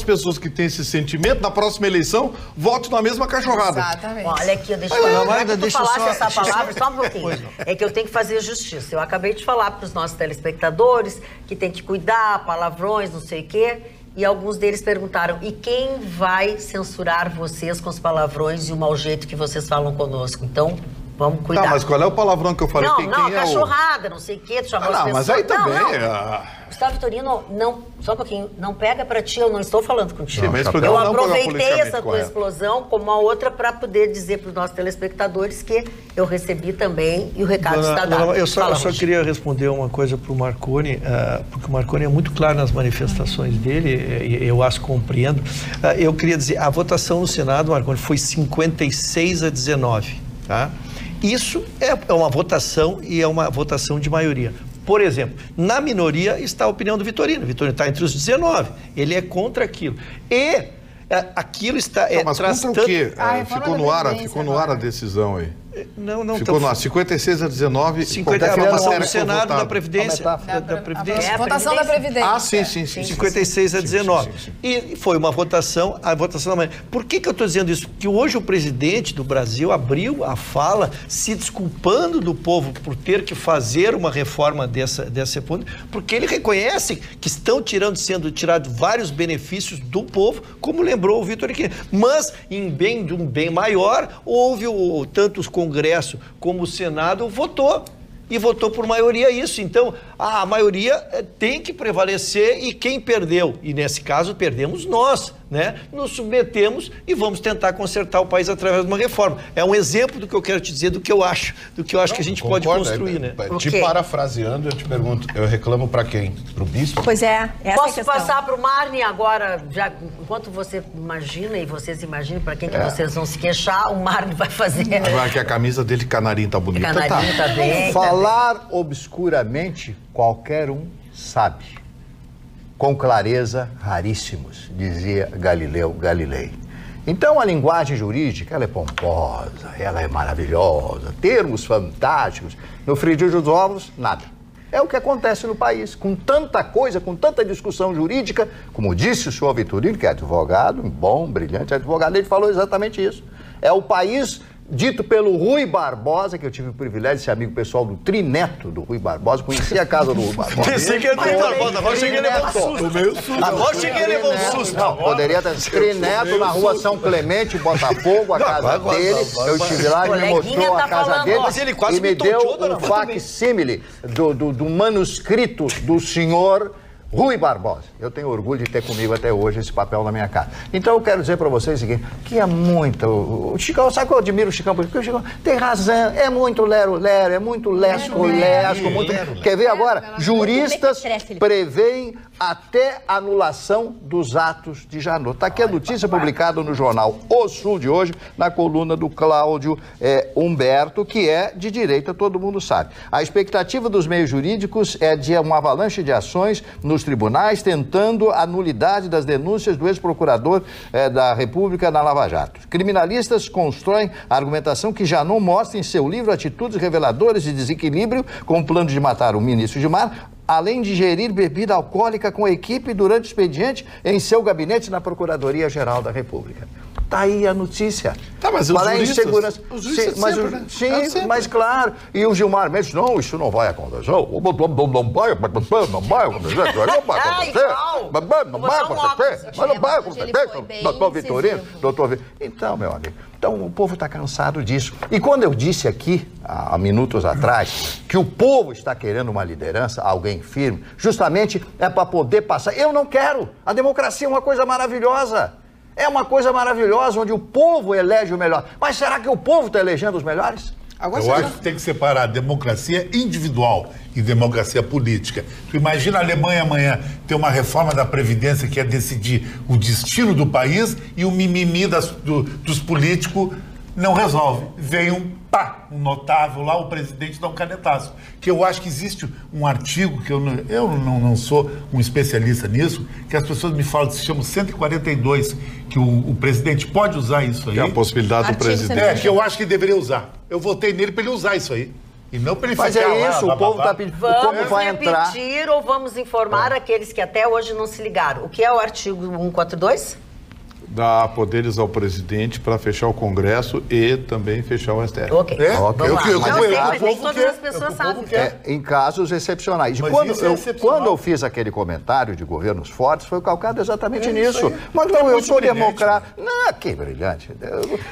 pessoas que têm esse sentimento, na próxima eleição, votam na mesma cachorrada. Exatamente. Olha aqui, deixa eu falar essa palavra só um pouquinho. É que eu tenho que fazer justiça. Eu acabei de falar para os nossos telespectadores que tem que cuidar, palavrões, não sei o quê. E alguns deles perguntaram: e quem vai censurar vocês com os palavrões e o mau jeito que vocês falam conosco? Então, vamos cuidar. Mas qual é o palavrão que eu falei? Cachorrada, não sei o quê, tu chamou as pessoas. Mas aí também... Gustavo Vitorino, só um pouquinho, não pega pra ti, eu não estou falando contigo. Sim, eu aproveitei essa tua explosão como uma outra para poder dizer para os nossos telespectadores que eu recebi também e o recado está dado. Eu só queria responder uma coisa para o Marconi, porque o Marconi é muito claro nas manifestações dele, eu as compreendo. Eu queria dizer, a votação no Senado, Marconi, foi 56-19, tá? Isso é uma votação e é uma votação de maioria. Por exemplo, na minoria está a opinião do Vitorino. O Vitorino está entre os 19. Ele é contra aquilo. E aquilo está... mas contra o quê? Ficou no ar a decisão aí. Não, ficou no ar. 56-19. 50 no Senado da Previdência. Votação da Previdência. Sim. 56-19. E foi uma votação, a votação da manhã. Por que eu estou dizendo isso? Porque hoje o presidente do Brasil abriu a fala se desculpando do povo por ter que fazer uma reforma dessa ponto, porque ele reconhece que estão sendo tirados vários benefícios do povo, como lembrou o Vitor aqui. Mas, de um bem maior, houve tanto os Congresso como o Senado votou por maioria isso. Então, a maioria tem que prevalecer e quem perdeu? E nesse caso, perdemos nós, né, nos submetemos e vamos tentar consertar o país através de uma reforma. É um exemplo do que eu quero te dizer, do que eu acho que a gente pode construir, né? Te parafraseando, eu te pergunto, eu reclamo para quem? Pro bispo? Pois é, essa Posso passar para o Marne agora, já, enquanto você imagina e vocês imaginam para quem que vocês vão se queixar, o Marne vai fazer. Agora que a camisa dele, canarinho, tá bonita. Canarinho tá bem. Falar obscuramente, qualquer um sabe. Com clareza, raríssimos, dizia Galileu Galilei. Então, a linguagem jurídica, ela é pomposa, ela é maravilhosa, termos fantásticos. No frigir dos ovos, nada. É o que acontece no país, com tanta coisa, com tanta discussão jurídica, como disse o senhor Vitorino, que é advogado, um bom, brilhante advogado, ele falou exatamente isso. É o país dito pelo Rui Barbosa, que eu tive o privilégio de ser amigo pessoal do trineto do Rui Barbosa, conheci a casa do Rui Barbosa. Pensei que era do Rui Barbosa, agora cheguei a levar um susto. Agora cheguei a levar um susto. Não, poderia ter trineto na rua São Clemente, Botafogo, a casa dele. Eu estive lá, ele me mostrou a casa dele e me deu um fac-símile do manuscrito do senhor Rui Barbosa. Eu tenho orgulho de ter comigo até hoje esse papel na minha casa. Então eu quero dizer para vocês o seguinte, que é muito... O Chicão, sabe que eu admiro o Chicão? Porque o Chicão tem razão, é muito lero-lero, é muito lesco-lesco, muito... Quer ver agora? Juristas preveem até anulação dos atos de Janot. Está aqui a notícia publicada no jornal O Sul de hoje, na coluna do Cláudio Humberto, que é de direita, todo mundo sabe. A expectativa dos meios jurídicos é de uma avalanche de ações nos tribunais, tentando a nulidade das denúncias do ex-procurador da República na Lava Jato. Criminalistas constroem a argumentação que Janot mostra em seu livro atitudes reveladoras de desequilíbrio com o plano de matar o ministro Gilmar, além de gerir bebida alcoólica com a equipe durante o expediente em seu gabinete na Procuradoria-Geral da República. Tá aí a notícia. Tá, mas os juristas... Sim, mas claro. E o Gilmar Mendes, não, isso não vai acontecer. Não vai acontecer. Doutor Vitorino, Então, meu amigo, o povo está cansado disso. E quando eu disse aqui, há minutos atrás, que o povo está querendo uma liderança, alguém firme, justamente é para poder passar. Eu não quero. A democracia é uma coisa maravilhosa. É uma coisa maravilhosa, onde o povo elege o melhor. Mas será que o povo está elegendo os melhores? Eu acho que tem que separar democracia individual e democracia política. Tu imagina a Alemanha amanhã ter uma reforma da Previdência que é decidir o destino do país e o mimimi dos políticos não resolve. Vem um notável lá, o presidente dá um canetaço. Que eu acho que existe um artigo, que eu não sou um especialista nisso, que as pessoas me falam que se chama 142, que o presidente pode usar isso aí. Que é a possibilidade do presidente. Que eu acho que deveria usar. Eu votei nele para ele usar isso aí. E não para ele ficar lá. Mas é isso, o povo está pedindo. Vamos repetir ou vamos informar aqueles que até hoje não se ligaram. O que é o artigo 142? Dá poderes ao presidente para fechar o Congresso e também fechar o STF. Ok. Mas nem todas as pessoas sabem. Em casos excepcionais. Quando eu fiz aquele comentário de governos fortes, foi calcado exatamente nisso. Mas não, eu sou democrata. Não, que brilhante.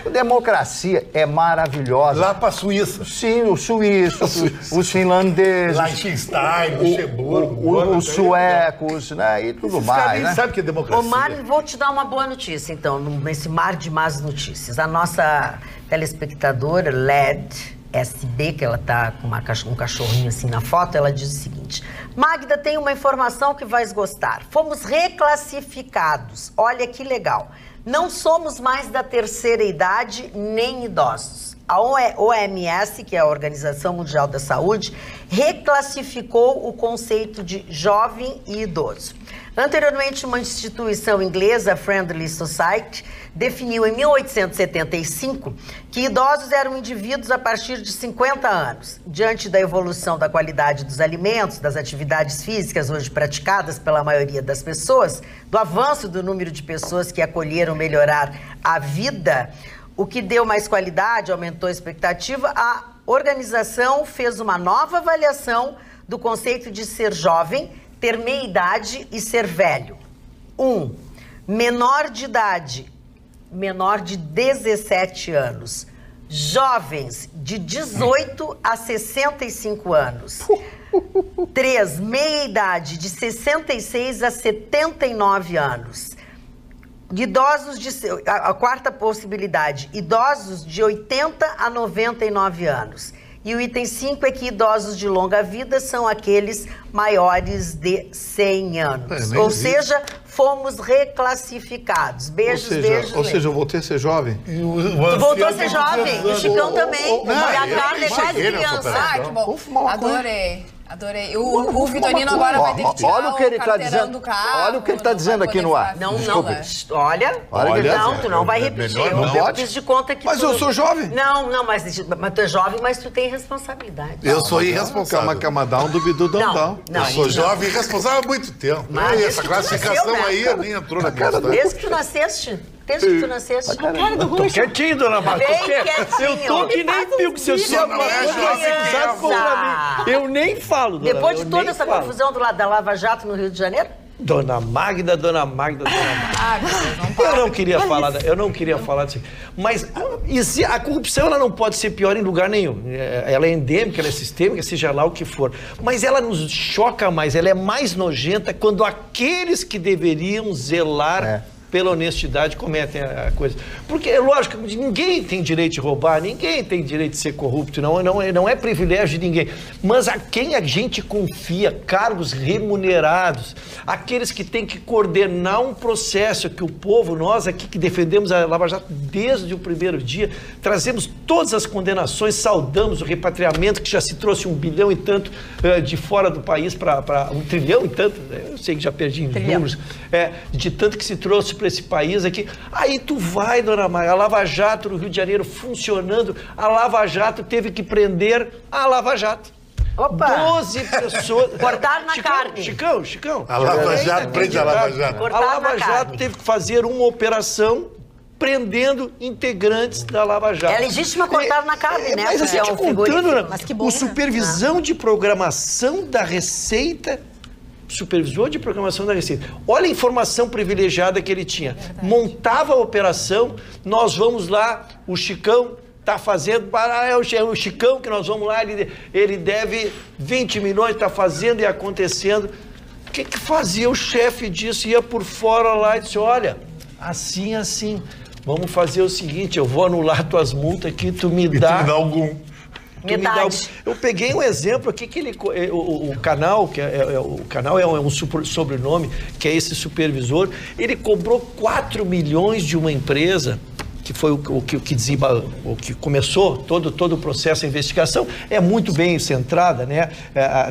Democracia é maravilhosa. Lá para a Suíça. Sim, os suíços, os finlandeses. Liechtenstein, Luxemburgo. Os suecos, né? E tudo mais. Né? Sabe que é democracia. Omar, vou te dar uma boa notícia. Então, nesse mar de más notícias, a nossa telespectadora LED SB, que ela tá com um cachorrinho assim na foto, ela diz o seguinte: Magda, tem uma informação que vais gostar. Fomos reclassificados. Olha que legal. Não somos mais da terceira idade nem idosos. A OMS, que é a Organização Mundial da Saúde, reclassificou o conceito de jovem e idoso. Anteriormente, uma instituição inglesa, a Friendly Society, definiu em 1875 que idosos eram indivíduos a partir de 50 anos. Diante da evolução da qualidade dos alimentos, das atividades físicas hoje praticadas pela maioria das pessoas, do avanço do número de pessoas que acolheram melhorar a vida, o que deu mais qualidade, aumentou a expectativa, a organização fez uma nova avaliação do conceito de ser jovem, ter meia-idade e ser velho. 1. Menor de idade, menor de 17 anos. Jovens de 18 a 65 anos. 3. Meia-idade de 66 a 79 anos. A quarta possibilidade, idosos de 80 a 99 anos. E o item 5 é que idosos de longa vida são aqueles maiores de 100 anos. Ou seja, fomos reclassificados. Beijos. Ou seja, eu voltei a ser jovem. Tu voltou a ser jovem. E o Chicão também. E a Carla é quase criança. Ah, que bom. Adorei. O Vitorino agora vai ter que tirar olha o que ele está dizendo do carro. Olha o que ele está dizendo aqui no ar. Não. Olha, tu não vai repetir. Eu fiz de conta que Mas eu sou jovem. Não, mas tu é jovem, mas tu tem responsabilidade. Eu sou irresponsável. Calma, dá um duvidudão. Eu sou jovem e irresponsável há muito tempo. Mas essa classificação aí nem entrou na minha história. Desde que tu nasceste. A cara do Russo. Tô quietinho, dona Marta. Eu tô que nem pico. Se eu sou acusado por mim. Eu nem falo, dona. Depois de toda essa confusão da Lava Jato no Rio de Janeiro? Dona Magda. Eu não queria falar disso. Mas a corrupção ela não pode ser pior em lugar nenhum. Ela é endêmica, ela é sistêmica, seja lá o que for. Mas ela nos choca mais, ela é mais nojenta quando aqueles que deveriam zelar pela honestidade cometem a coisa. Porque, lógico, ninguém tem direito de roubar, ninguém tem direito de ser corrupto, não é privilégio de ninguém. Mas a quem a gente confia, cargos remunerados, aqueles que têm que coordenar um processo que o povo, nós aqui que defendemos a Lava Jato desde o primeiro dia, trazemos todas as condenações, saudamos o repatriamento, que já se trouxe 1 bilhão e tanto de fora do país para 1 trilhão e tanto, eu sei que já perdi em números, de tanto que se trouxe para esse país aqui. Aí tu vai, dona Maria, a Lava Jato no Rio de Janeiro funcionando, a Lava Jato teve que prender a Lava Jato. Opa! 12 pessoas. Cortaram na carne. Chicão. A Lava Jato prende a Lava Jato. A Lava Jato teve que fazer uma operação prendendo integrantes da Lava Jato. É legítima cortar na carne, né? Mas a gente contando, mas que bom, o supervisão de programação da Receita, supervisor de programação da Receita. Olha a informação privilegiada que ele tinha. Montava a operação, nós vamos lá, o Chicão está fazendo, é o Chicão que nós vamos lá, ele deve 20 milhões, está fazendo e acontecendo. O que fazia o chefe disso? Ia por fora lá e disse, olha, assim, vamos fazer o seguinte, eu vou anular tuas multas aqui, tu me dá algum. Eu peguei um exemplo aqui que o canal, o canal é um sobrenome, que é esse supervisor, ele cobrou 4 milhões de uma empresa, que foi o que começou todo o processo de investigação, é muito bem centrada, né?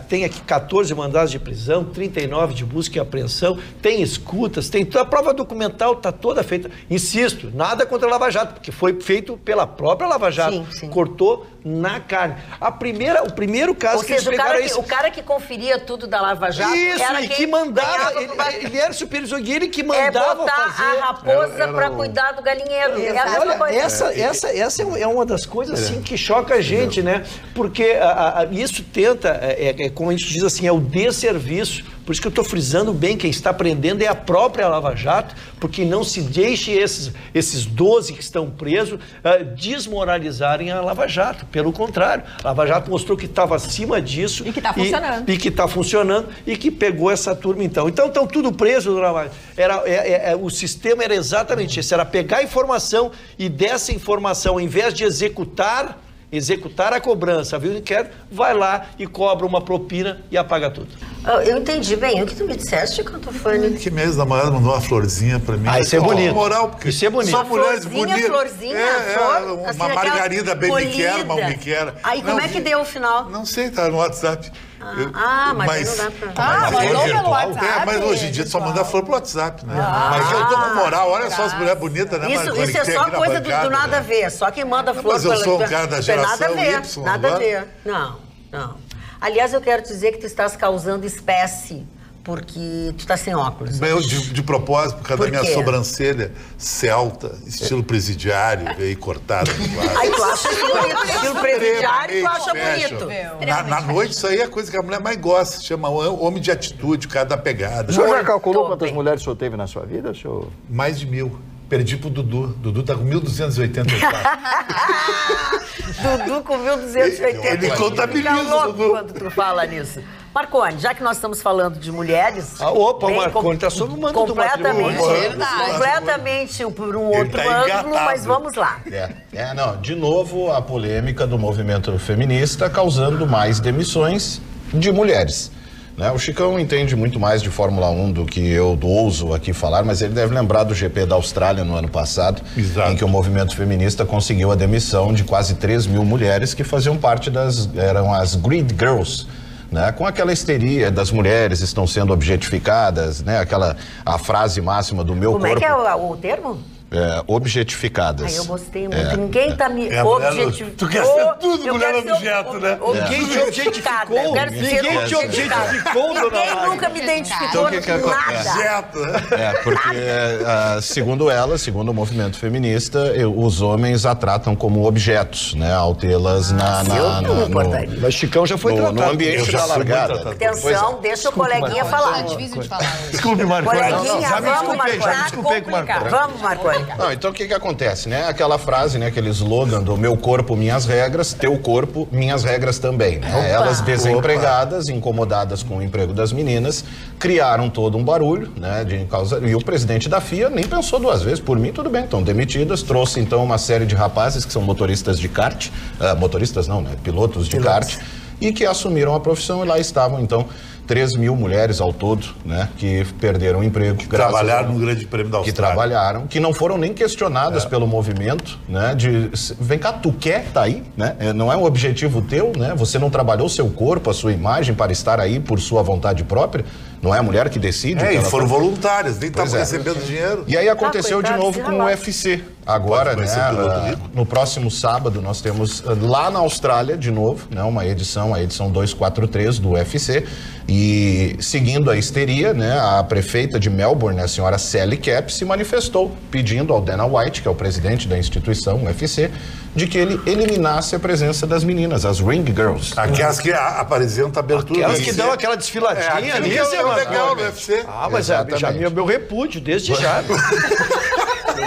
Tem aqui 14 mandados de prisão, 39 de busca e apreensão, tem escutas, a prova documental está toda feita. Insisto, nada contra a Lava Jato, porque foi feito pela própria Lava Jato. Sim. Cortou na carne. O primeiro caso que eles pegaram o cara que conferia tudo da Lava Jato era quem que mandava, ele era supervisor e ele que mandava botar fazer. A raposa para cuidar do galinheiro. Olha, essa é uma das coisas assim que choca a gente, né? Porque isso tenta, como a gente diz assim, é o desserviço. Por isso que eu estou frisando bem, quem está prendendo é a própria Lava Jato, porque não se deixe esses 12 que estão presos desmoralizarem a Lava Jato. Pelo contrário, a Lava Jato mostrou que estava acima disso. E que está funcionando. E que está funcionando e que pegou essa turma então. Então estão tudo preso, dona Maria. O sistema era exatamente isso, era pegar a informação e dessa informação, ao invés de executar a cobrança, viu? Vai lá e cobra uma propina e apaga tudo. Eu entendi bem. O que tu me disseste, Cantofani? Que mês da namorada mandou uma florzinha pra mim. Isso é bonito. Moral, porque isso é bonito. Só mulheres bonitas. Florzinha, uma assim, margarida bem me quer, uma me quer. Aí como é que deu o final? Não sei, tá no WhatsApp. Mas não dá pra... mandou pelo WhatsApp. Mas hoje em dia só manda flor pro WhatsApp, né? Mas eu tô com moral, olha só as mulheres bonitas, né? Isso é só coisa do nada a ver, só quem manda flor... Mas eu sou um cara da geração Y. Nada a ver, não. Aliás, eu quero dizer que tu estás causando espécie, porque tu tá sem óculos. De propósito, por causa da minha sobrancelha celta, estilo presidiário, veio cortada. Aí tu acha bonito, estilo presidiário, tu acha bonito. Na noite, isso aí é a coisa que a mulher mais gosta, se chama homem de atitude, o cara da pegada. O senhor já calculou quantas mulheres o senhor teve na sua vida, senhor? Mais de 1.000. Perdi pro Dudu. Dudu tá com 1.284. Dudu com 1.284. Ele contabiliza, Fica louco Dudu. quando tu fala nisso. Marconi, já que nós estamos falando de mulheres... O Marconi está sob o mando do matrimônio. Completamente por um outro ângulo, mas vamos lá. De novo a polêmica do movimento feminista causando mais demissões de mulheres. Né? O Chicão entende muito mais de Fórmula 1 do que eu ouso aqui falar, mas ele deve lembrar do GP da Austrália no ano passado, em que o movimento feminista conseguiu a demissão de quase 3 mil mulheres que faziam parte eram as Grid Girls, né? Com aquela histeria das mulheres estão sendo objetificadas, né? A frase máxima do meu corpo. Como é que é o termo? Objetificadas. Eu gostei muito. Ninguém tá me objetificando. Tu quer ser tudo mulher objeto, né? Ninguém te objetificou. Ninguém te objetificou, dona Magda. Ninguém nunca me identificou nada. Porque, segundo ela, segundo o movimento feminista, os homens a tratam como objetos, né? Ao tê-las Mas Chicão já foi tratado. No ambiente da largada. Atenção, deixa o coleguinha falar. Difícil de falar. Desculpe, Marconi. Coleguinha, Já me desculpei com o Marconi. Vamos, Marconi. Não, então o que acontece, né? Aquela frase, né? Aquele slogan do meu corpo, minhas regras, teu corpo, minhas regras também, né? Elas desempregadas, incomodadas com o emprego das meninas, criaram todo um barulho, né? E o presidente da FIA nem pensou duas vezes, por mim tudo bem, estão demitidas, trouxe então uma série de rapazes que são motoristas de kart, motoristas não, né? Pilotos de kart, e que assumiram a profissão e lá estavam então 3 mil mulheres ao todo, né, que perderam o emprego. Que trabalharam no Grande Prêmio da Austrália. Que trabalharam, que não foram nem questionadas pelo movimento, né, vem cá, tu quer tá aí, né, não é um objetivo teu, né, você não trabalhou seu corpo, a sua imagem para estar aí por sua vontade própria, não é a mulher que decide. E foram voluntárias, nem estavam recebendo dinheiro. E aí aconteceu de novo com o UFC. Agora, né, no próximo sábado, nós temos lá na Austrália, de novo, né, a edição 243 do UFC, e seguindo a histeria, né, a prefeita de Melbourne, a senhora Sally Capp, se manifestou pedindo ao Dana White, que é o presidente da instituição UFC, de que ele eliminasse a presença das meninas, as Ring Girls. Aquelas que apareciam na abertura. Aquelas que dão aquela desfiladinha ali, legal no UFC. Mas já meu repúdio, desde já.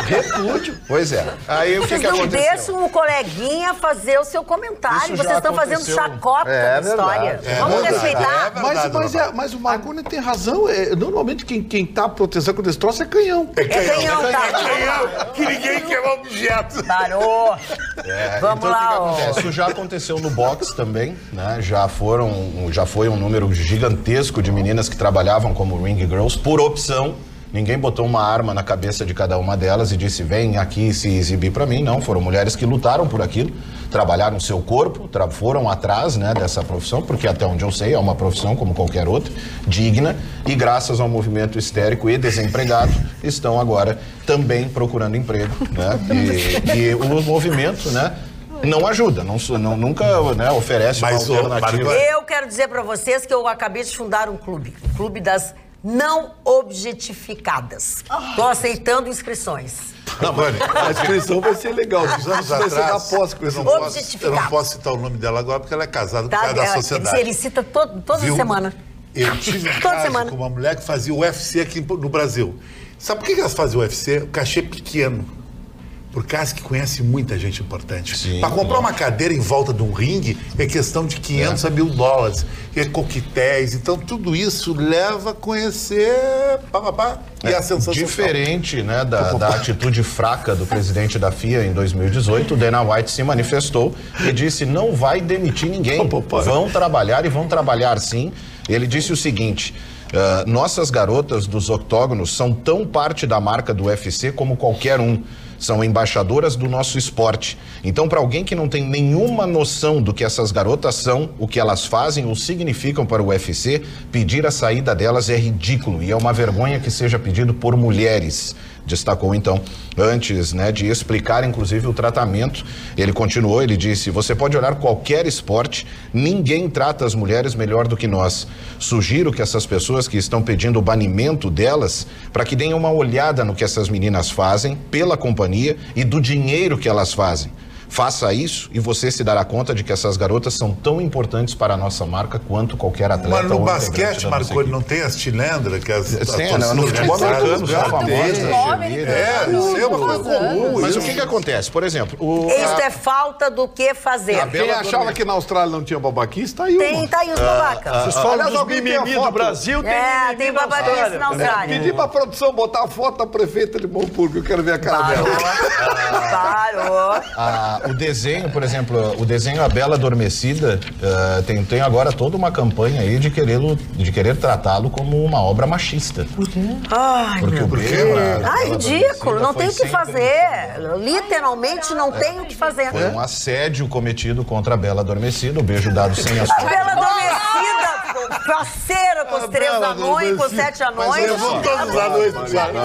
Repúdio. Pois é. Aí o que aconteceu? Vocês não deixam o coleguinha fazer o seu comentário. Vocês estão fazendo chacota da história. Vamos respeitar. Mas o Marconi tem razão. Normalmente quem tá protegendo contra esse troço é canhão. É canhão, que ninguém quer objeto. Parou. Vamos lá. Isso já aconteceu no boxe também, né? Já foi um número gigantesco de meninas que trabalhavam como Ring Girls por opção. Ninguém botou uma arma na cabeça de cada uma delas e disse, vem aqui se exibir para mim. Não, foram mulheres que lutaram por aquilo, trabalharam seu corpo, foram atrás, né, dessa profissão, porque até onde eu sei é uma profissão como qualquer outra, digna, e graças ao movimento histérico e desempregado, estão agora também procurando emprego, né? E o movimento, né, não ajuda, nunca, né, oferece uma alternativa. Eu quero dizer para vocês que eu acabei de fundar um clube das não objetificadas. Estou aceitando inscrições. Não, mano, a inscrição vai ser legal. Uns anos atrás, eu não posso citar o nome dela agora porque ela é casada com o cara da sociedade. Ele cita toda semana. Eu tive um caso com uma mulher que fazia UFC aqui no Brasil. Sabe por que elas faziam UFC? O cachê pequeno. Por causa que conhece muita gente importante. Para comprar uma cadeira em volta de um ringue é questão de 500 a $1.000. É coquetéis. Então, tudo isso leva a conhecer e a sensação. Diferente, né, da atitude fraca do presidente da FIA em 2018, o Dana White se manifestou e disse, não vai demitir ninguém. Vão trabalhar e vão trabalhar sim. Ele disse o seguinte... nossas garotas dos octógonos são tão parte da marca do UFC como qualquer um. São embaixadoras do nosso esporte. Então, para alguém que não tem nenhuma noção do que essas garotas são, o que elas fazem ou significam para o UFC, pedir a saída delas é ridículo e é uma vergonha que seja pedido por mulheres. Destacou então, antes, né, de explicar inclusive o tratamento, ele continuou, ele disse, você pode olhar qualquer esporte, ninguém trata as mulheres melhor do que nós. Sugiro que essas pessoas que estão pedindo o banimento delas, para que deem uma olhada no que essas meninas fazem, pela companhia e do dinheiro que elas fazem. Faça isso e você se dará conta de que essas garotas são tão importantes para a nossa marca quanto qualquer atleta. Mas no basquete, Marconi, não tem as tilendras que as tem, no futebol americano são famosas. Isso é uma coisa comum. Mas o que acontece? Por exemplo... Isso é falta do que fazer. Quem achava que na Austrália não tinha babaquice, tá aí uma. Tá aí os babacas. Vocês falam dos mimimi do Brasil, tem babaquice na Austrália. Pedi pra produção botar a foto da prefeita de Montpurgo, eu quero ver a cara dela. Parou. O desenho, por exemplo, o desenho A Bela Adormecida, tem agora toda uma campanha aí de querer tratá-lo como uma obra machista. Por quê? Ridículo, não tem o que fazer. Literalmente não tem o que fazer. Foi um assédio cometido contra a Bela Adormecida, o beijo dado sem açúcar. A Bela Adormecida, faceira com os 3 anões, com os 7 anões.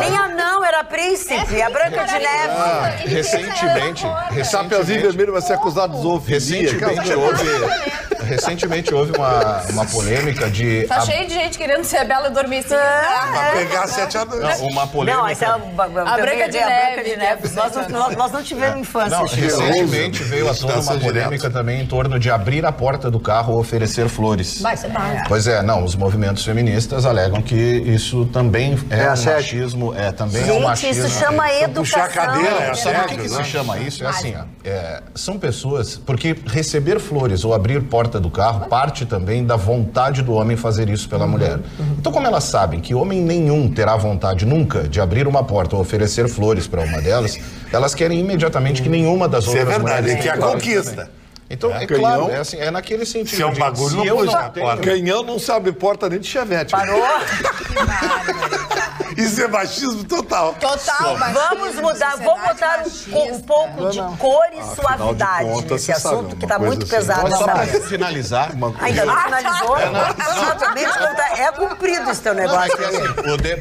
Nem anão, era príncipe, a Branca de Neve. Recentemente Vermelho vai ser acusado de zoofilia. Recentemente houve uma polêmica de... Tá cheio de gente querendo ser a Bela Adormecida. Pra pegar 7 anões. Uma polêmica... Não, essa é a Branca de Neve. Nós não tivemos infância. Recentemente veio à tona uma polêmica também em torno de abrir a porta do carro ou oferecer flores. Pois é, os movimentos feministas alegam que isso também é um machismo. Também é um machismo. Isso chama educação. Puxar a cadeira, sabe o que se chama isso? É assim, são pessoas... Porque receber flores ou abrir porta do carro parte também da vontade do homem fazer isso pela mulher. Então, como elas sabem que homem nenhum terá vontade nunca de abrir uma porta ou oferecer flores para uma delas, elas querem imediatamente que nenhuma das outras mulheres... Isso é verdade, que é a conquista. Então, claro, é naquele sentido. Se é um bagulho, não pode dar porta. Canhão não sabe porta nem de chevette. Parou? Isso é machismo total. Vamos mudar, vamos botar um pouco de cor e suavidade nesse assunto, que está muito pesado. Só para finalizar... Ainda não finalizou? É cumprido esse teu negócio.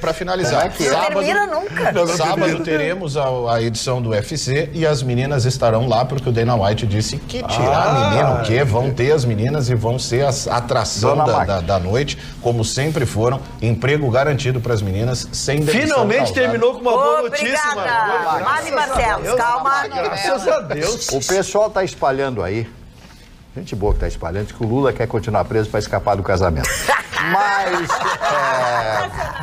Para finalizar, termina nunca. Sábado teremos a edição do UFC e as meninas estarão lá porque o Dana White disse que tirar menino o quê? Vão ter as meninas e vão ser a atração da noite, como sempre foram. Emprego garantido para as meninas, sem demissão. Finalmente terminou com uma boa notícia, mano. Mari Barcelos, calma. Graças a Deus. O pessoal está espalhando aí, gente boa que está espalhando, que o Lula quer continuar preso para escapar do casamento. Mas...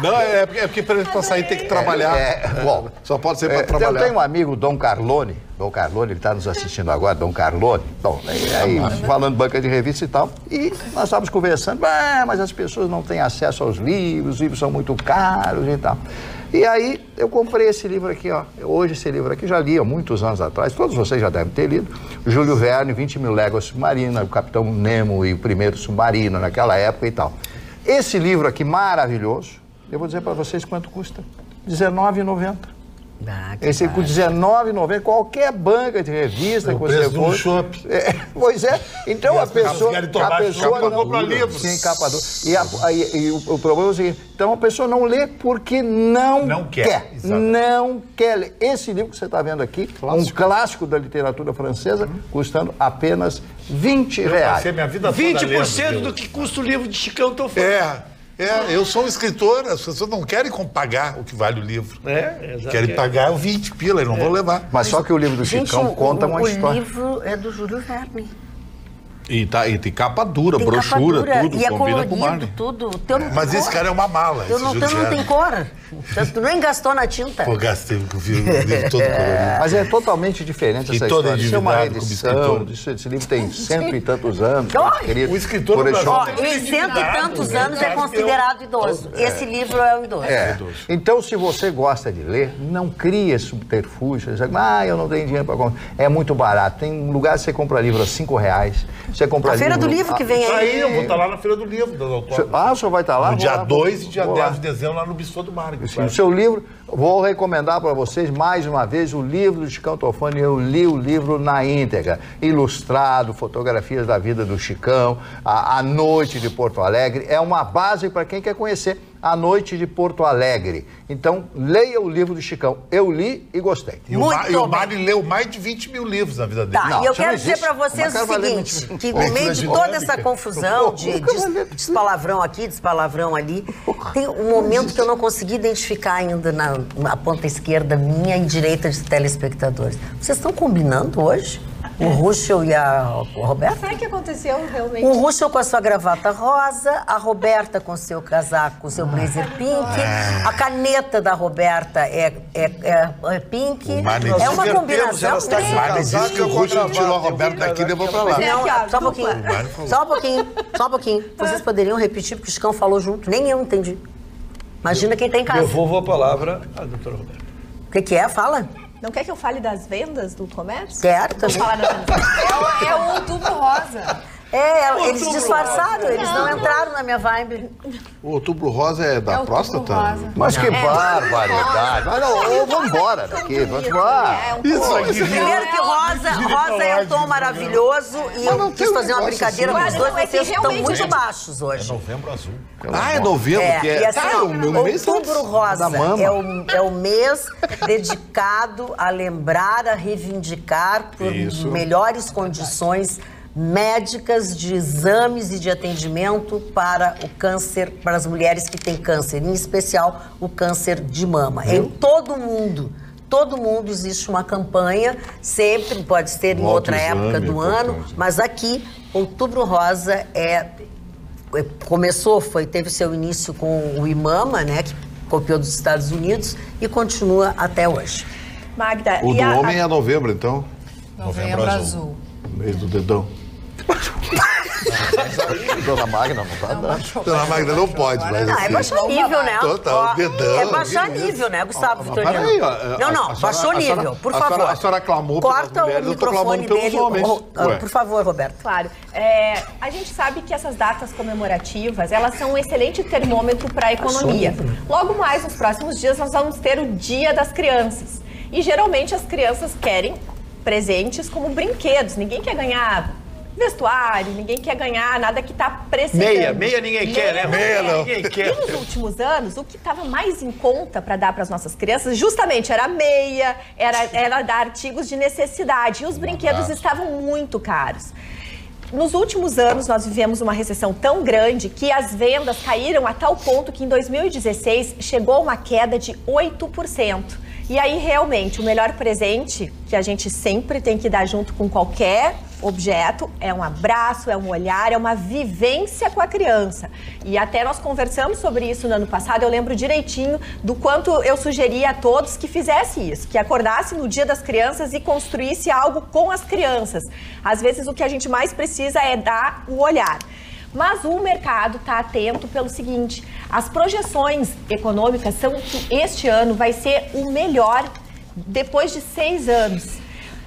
Não, é porque para sair tem que trabalhar. Bom, só pode ser para trabalhar. Eu tenho um amigo, Dom Carlone, ele está nos assistindo agora, Dom Carlone. Bom, aí falando banca de revista e tal, e nós estávamos conversando, mas as pessoas não têm acesso aos livros, os livros são muito caros e tal. E aí eu comprei esse livro aqui, ó. Hoje esse livro aqui já li há muitos anos atrás, todos vocês já devem ter lido. Júlio Verne, 20 mil léguas submarinas, o Capitão Nemo e o primeiro submarino naquela época e tal. Esse livro aqui maravilhoso, eu vou dizer para vocês quanto custa. R$19,90. Esse com R$19,90, qualquer banca de revista que você for. Pois é, então a pessoa não compra livro. Sim, capador. E o problema é o seguinte, então a pessoa não lê porque não quer. Não quer ler. Esse livro que você está vendo aqui, um clássico da literatura francesa, custando apenas R$20. 20% do que custa o livro de Chicão Tofano. Eu sou um escritor, as pessoas não querem pagar o que vale o livro. Querem pagar 20 pila e não vão levar. Mas só que o livro do Chicão conta uma história. O livro é do Júlio Verne. E tem capa dura, brochura, tudo, e é combina com o colorido, tudo. Mas esse cara é uma mala. Tu não tem cor. Tu nem gastou na tinta. Pô, gastei o livro todo colorido. Mas é totalmente diferente essa história. Isso é uma reedição, esse livro tem 100 e tantos anos. O escritor em 100 e tantos anos é considerado idoso. Esse livro é o idoso. Então, se você gosta de ler, não crie subterfúgios. Eu não tenho dinheiro para comprar. É muito barato. Tem um lugar que você compra livro a R$5. Você compra a Feira do Livro que vem aí. Eu vou estar lá na Feira do Livro das Autónomas. O senhor vai estar lá? No dia 2 e dia 10 de dezembro, lá no Bistrô do Margo. O seu livro, vou recomendar para vocês mais uma vez o livro do Chicão Tofano. Eu li o livro na íntegra, ilustrado, fotografias da vida do Chicão, a noite de Porto Alegre. É uma base para quem quer conhecer a noite de Porto Alegre. Então, leia o livro do Chicão. Eu li e gostei. E o Mário leu mais de 20 mil livros na vida dele. E eu quero dizer para vocês o seguinte, que no meio de toda essa confusão, de palavrão aqui, de palavrão ali, tem um momento que eu não consegui identificar ainda na ponta esquerda minha e direita de telespectadores. Vocês estão combinando hoje? O Ruschel e a Roberta? O que aconteceu realmente? O Ruschel com a sua gravata rosa, a Roberta com seu casaco, com seu blazer pink, a caneta da Roberta é pink. É uma combinação. O Mane disse que o Ruschel tirou a Roberta daqui e levou pra lá. Não, só um pouquinho. Vocês poderiam repetir, porque o Chicão falou junto. Nem eu entendi. Imagina quem tem em casa. Eu vou a palavra à doutora Roberta. O que é? Fala. Não quer que eu fale das vendas do comércio? Quero também. Vou falar das vendas. É o Outubro Rosa. Eles disfarçaram, eles não entraram na minha vibe. O Outubro Rosa é da próstata? Mas que barbaridade. Mas não, vamos embora daqui. Vamos embora. Isso aqui. Primeiro que rosa é um tom maravilhoso e eu quis fazer uma brincadeira com os dois, vocês estão muito baixos hoje. É Novembro Azul. É novembro que é. E assim, Outubro Rosa é o mês dedicado a lembrar, a reivindicar por melhores condições médicas de exames e de atendimento para o câncer, para as mulheres que têm câncer, em especial o câncer de mama. Em todo mundo existe uma campanha, sempre pode ser em outra época do ano, mas aqui, Outubro Rosa teve seu início com o IMAMA, né, que copiou dos Estados Unidos e continua até hoje. Magda, o do homem é novembro, então? Novembro Azul. Mês do dedão. Dona Magda não tá dando. Dona Magda não pode, mas é baixar nível, né? Total, dedão. É baixar nível, né, Gustavo Vitorino? Não, baixou nível, por favor. A senhora clamou corta o microfone dele, por favor, Roberto. Claro. A gente sabe que essas datas comemorativas, elas são um excelente termômetro para a economia. Logo mais, nos próximos dias, nós vamos ter o Dia das Crianças. E, geralmente, as crianças querem presentes como brinquedos. Ninguém quer ganhar vestuário, ninguém quer ganhar nada que está precedendo. Meia ninguém quer, né? Meia não. Ninguém quer. E nos últimos anos, o que estava mais em conta para dar para as nossas crianças, justamente era meia, era dar artigos de necessidade. E os brinquedos estavam muito caros. Nos últimos anos, nós vivemos uma recessão tão grande que as vendas caíram a tal ponto que em 2016 chegou a uma queda de 8%. E aí, realmente, o melhor presente que a gente sempre tem que dar junto com qualquer objeto é um abraço, é um olhar, é uma vivência com a criança. E até nós conversamos sobre isso no ano passado, eu lembro direitinho do quanto eu sugeria a todos que fizesse isso, que acordasse no Dia das Crianças e construísse algo com as crianças. Às vezes o que a gente mais precisa é dar o olhar. Mas o mercado está atento pelo seguinte, as projeções econômicas são que este ano vai ser o melhor depois de 6 anos.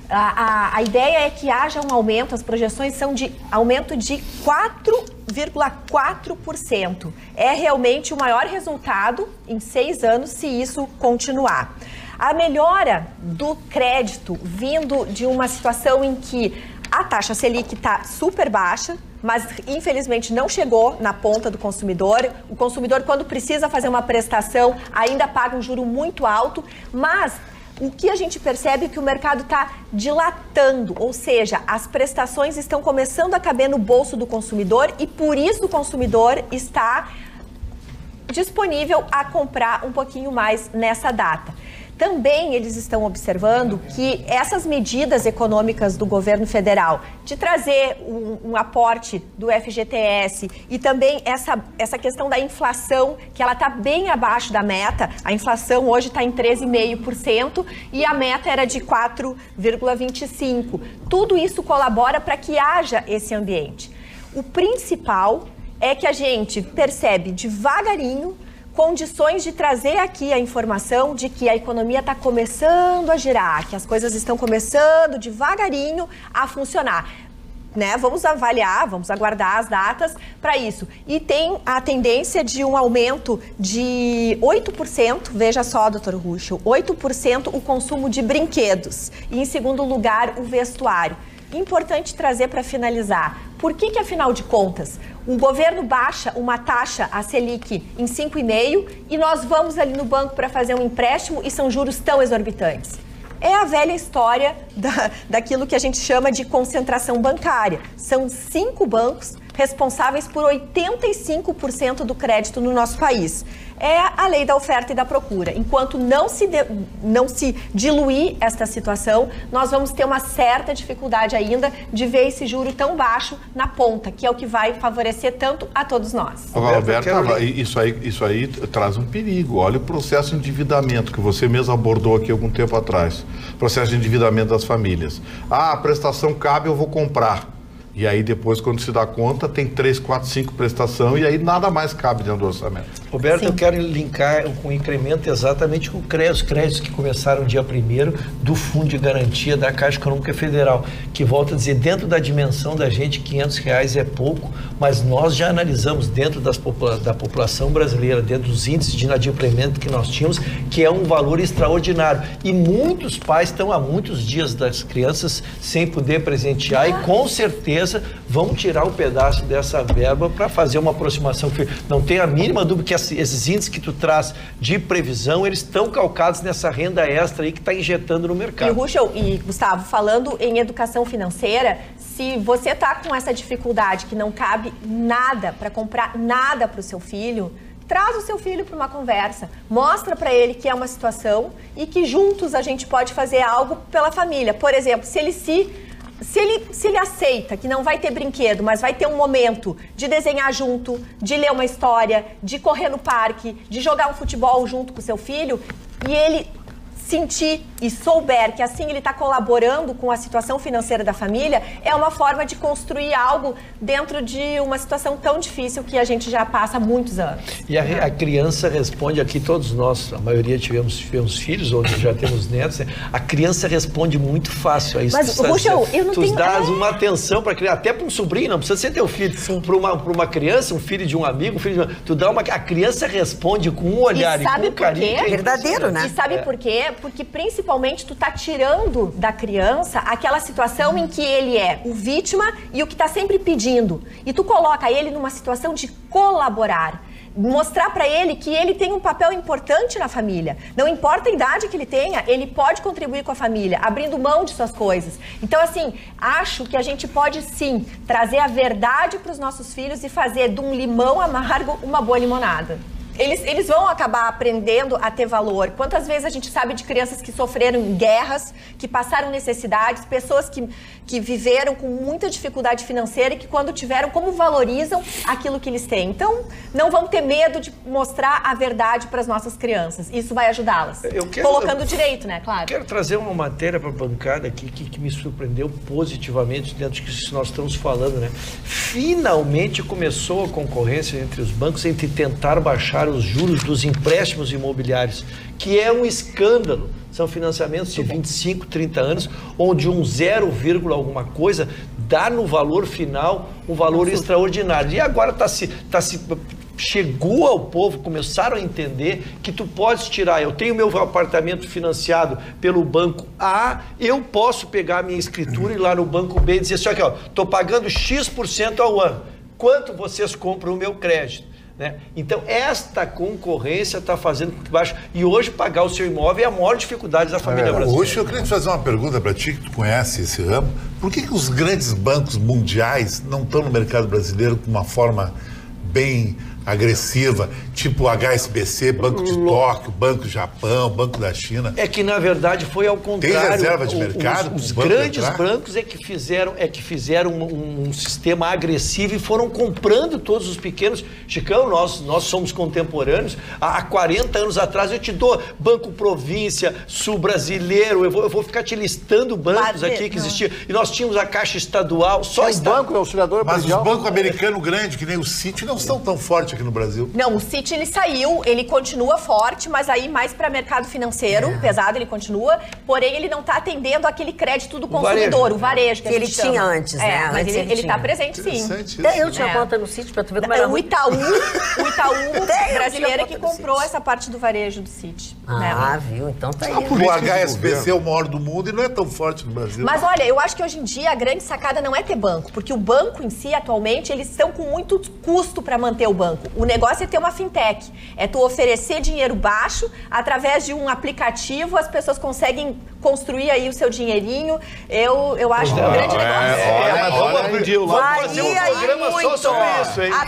A ideia é que haja um aumento, as projeções são de aumento de 4,4%. É realmente o maior resultado em 6 anos se isso continuar. A melhora do crédito vindo de uma situação em que a taxa Selic está super baixa, mas infelizmente não chegou na ponta do consumidor. O consumidor, quando precisa fazer uma prestação, ainda paga um juro muito alto, mas o que a gente percebe é que o mercado está dilatando, ou seja, as prestações estão começando a caber no bolso do consumidor e por isso o consumidor está disponível a comprar um pouquinho mais nessa data. Também eles estão observando que essas medidas econômicas do governo federal de trazer um aporte do FGTS e também essa questão da inflação, que ela está bem abaixo da meta. A inflação hoje está em 13,5% e a meta era de 4,25%. Tudo isso colabora para que haja esse ambiente. O principal é que a gente percebe devagarinho condições de trazer aqui a informação de que a economia está começando a girar, que as coisas estão começando devagarinho a funcionar. Né? Vamos avaliar, vamos aguardar as datas para isso. E tem a tendência de um aumento de 8%, veja só, doutor Ruschel, 8% o consumo de brinquedos. E em segundo lugar, o vestuário. Importante trazer para finalizar. Por que, afinal de contas, o governo baixa uma taxa, a Selic, em 5,5% e nós vamos ali no banco para fazer um empréstimo e são juros tão exorbitantes? É a velha história daquilo que a gente chama de concentração bancária. São 5 bancos responsáveis por 85% do crédito no nosso país. É a lei da oferta e da procura. Enquanto não se diluir esta situação, nós vamos ter uma certa dificuldade ainda de ver esse juro tão baixo na ponta, que é o que vai favorecer tanto a todos nós. Agora, Roberta, isso aí traz um perigo. Olha o processo de endividamento que você mesmo abordou aqui algum tempo atrás. Processo de endividamento das famílias. A prestação cabe, eu vou comprar. E aí depois, quando se dá conta, tem 3, 4, 5 prestações e aí nada mais cabe dentro do orçamento. Roberto, sim, eu quero linkar com o incremento exatamente com os créditos que começaram dia 1º do Fundo de Garantia da Caixa Econômica Federal, que volta a dizer, dentro da dimensão da gente, R$500 é pouco, mas nós já analisamos dentro da população brasileira, dentro dos índices de inadimplemento que nós tínhamos, que é um valor extraordinário. E muitos pais estão há muitos dias das crianças sem poder presentear e com certeza vão tirar um pedaço dessa verba para fazer uma aproximação. Não tem a mínima dúvida que esses índices que tu traz de previsão, eles estão calcados nessa renda extra aí que está injetando no mercado. E Ruschel e Gustavo, falando em educação financeira, se você está com essa dificuldade que não cabe nada para comprar nada para o seu filho, traz o seu filho para uma conversa, mostra para ele que é uma situação e que juntos a gente pode fazer algo pela família. Por exemplo, se ele aceita que não vai ter brinquedo, mas vai ter um momento de desenhar junto, de ler uma história, de correr no parque, de jogar um futebol junto com o seu filho, e ele sentir e souber que assim ele está colaborando com a situação financeira da família, é uma forma de construir algo dentro de uma situação tão difícil que a gente já passa há muitos anos. E a criança responde aqui, todos nós, a maioria tivemos filhos, outros já temos netos, né? A criança responde muito fácil a isso. Mas, Ruschel, eu não tenho... Tu dás uma atenção para a criança, até para um sobrinho, não precisa ser teu filho, para uma criança, um filho de um amigo, a criança responde com um olhar e com um carinho. É verdadeiro, né? E sabe por quê? Porque principalmente tu tá tirando da criança aquela situação em que ele é o vítima e o que tá sempre pedindo. E tu coloca ele numa situação de colaborar. Mostrar para ele que ele tem um papel importante na família. Não importa a idade que ele tenha, ele pode contribuir com a família, abrindo mão de suas coisas. Então, assim, acho que a gente pode sim trazer a verdade para os nossos filhos e fazer de um limão amargo uma boa limonada. Eles vão acabar aprendendo a ter valor. Quantas vezes a gente sabe de crianças que sofreram em guerras, que passaram necessidades, pessoas que viveram com muita dificuldade financeira e que quando tiveram, como valorizam aquilo que eles têm. Então, não vão ter medo de mostrar a verdade para as nossas crianças. Isso vai ajudá-las. Colocando direito, né? Claro. Quero trazer uma matéria para a bancada aqui que me surpreendeu positivamente dentro disso que nós estamos falando, né? Finalmente começou a concorrência entre os bancos entre tentar baixar os juros dos empréstimos imobiliários, que é um escândalo. São financiamentos de 25, 30 anos, onde um 0, alguma coisa dá no valor final um valor extraordinário. E agora chegou ao povo, começaram a entender que tu podes tirar, eu tenho meu apartamento financiado pelo banco A, eu posso pegar a minha escritura e ir lá no banco B e dizer assim, aqui, ó, tô pagando X% ao ano, quanto vocês compram o meu crédito? Né? Então, esta concorrência está fazendo com que baixo. E hoje, pagar o seu imóvel é a maior dificuldade da família brasileira. Hoje, eu queria te fazer uma pergunta para ti, que tu conhece esse ramo. Por que os grandes bancos mundiais não estão no mercado brasileiro com uma forma bem agressiva, tipo HSBC, Banco de Tóquio, Banco do Japão, Banco da China? É que, na verdade, foi ao contrário. Tem reserva de mercado? Os grandes bancos é que fizeram um sistema agressivo e foram comprando todos os pequenos. Chicão, nós somos contemporâneos. Há 40 anos atrás, eu te dou Banco Província, Sul Brasileiro, eu vou ficar te listando bancos aqui que existiam. E nós tínhamos a Caixa Estadual, só o Banco Auxiliador. Mas os bancos americanos grandes, que nem o Citi, não estão tão fortes aqui no Brasil. Não, o Citi ele saiu, ele continua forte, mas aí mais para mercado financeiro, pesado ele continua, porém ele não está atendendo aquele crédito do consumidor, o varejo que ele tinha antes, né? Mas ele está presente sim. Eu tinha conta no Citi para tu ver como era. O Itaú brasileiro que comprou essa parte do varejo do Citi. Viu? Então tá aí. O HSBC é o maior do mundo e não é tão forte no Brasil. Mas olha, eu acho que hoje em dia a grande sacada não é ter banco, porque o banco em si, atualmente, eles estão com muito custo para manter o banco. O negócio é ter uma fintech. É tu oferecer dinheiro baixo, através de um aplicativo, as pessoas conseguem construir aí o seu dinheirinho, eu acho um grande negócio. Varia aí muito. A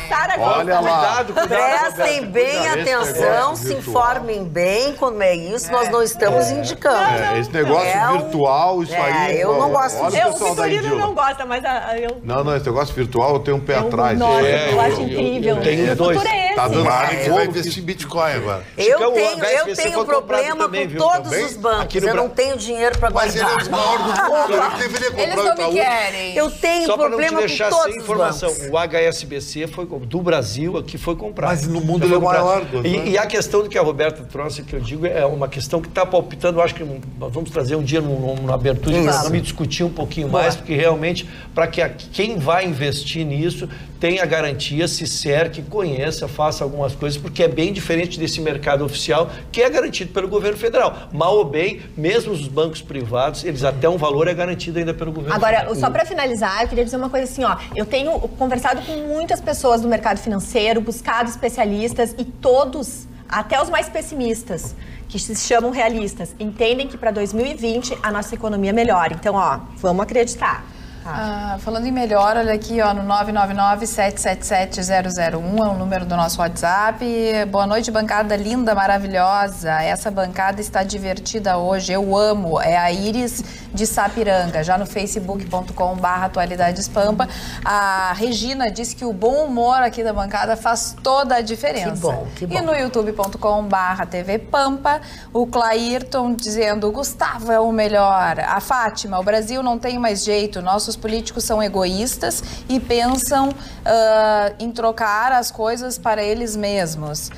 Sara Olha lá. Prestem bem atenção, se informem bem como é isso, nós não estamos indicando. Esse negócio virtual, isso aí... Eu não gosto disso. O Vitorino não gosta, mas eu... Não, esse negócio virtual eu tenho um pé atrás. Nossa, eu acho incrível. tenho dois. Tá dando Mário vai investir em Bitcoin agora. Eu tenho problema com todos os bancos. Eu não tenho dinheiro para Mas ele é guardar. o maior do mundo, ele deveria comprar Eles não me querem. Eu tenho Só para não te problema deixar com todos sem os informação, bancos. o HSBC foi do Brasil, aqui foi comprado. Mas no mundo Já foi ele é o maior, comprado. doutor. E a questão do que a Roberta trouxe, que eu digo, é uma questão que está palpitando, eu acho que nós vamos trazer um dia numa abertura de programa e discutir um pouquinho mais, porque realmente, para que quem vai investir nisso tenha garantia, se cerque, conheça, faça algumas coisas, porque é bem diferente desse mercado oficial, que é garantido pelo governo federal. Mal ou bem, mesmo os bancos privados, eles até um valor é garantido ainda pelo governo federal. Agora, só para finalizar, eu queria dizer uma coisa assim, ó. Eu tenho conversado com muitas pessoas do mercado financeiro, buscado especialistas e todos, até os mais pessimistas, que se chamam realistas, entendem que para 2020 a nossa economia melhora. Então, ó, vamos acreditar. Falando em melhor, olha aqui, ó, no 999-777-001, é o número do nosso WhatsApp. Boa noite, bancada linda, maravilhosa. Essa bancada está divertida hoje, eu amo. É a Iris de Sapiranga, já no facebook.com/atualidadespampa. A Regina disse que o bom humor aqui da bancada faz toda a diferença. Que bom, que bom. E no youtube.com/tvpampa, o Clairton dizendo, Gustavo é o melhor. A Fátima, o Brasil não tem mais jeito, nossos políticos são egoístas e pensam em trocar as coisas para eles mesmos.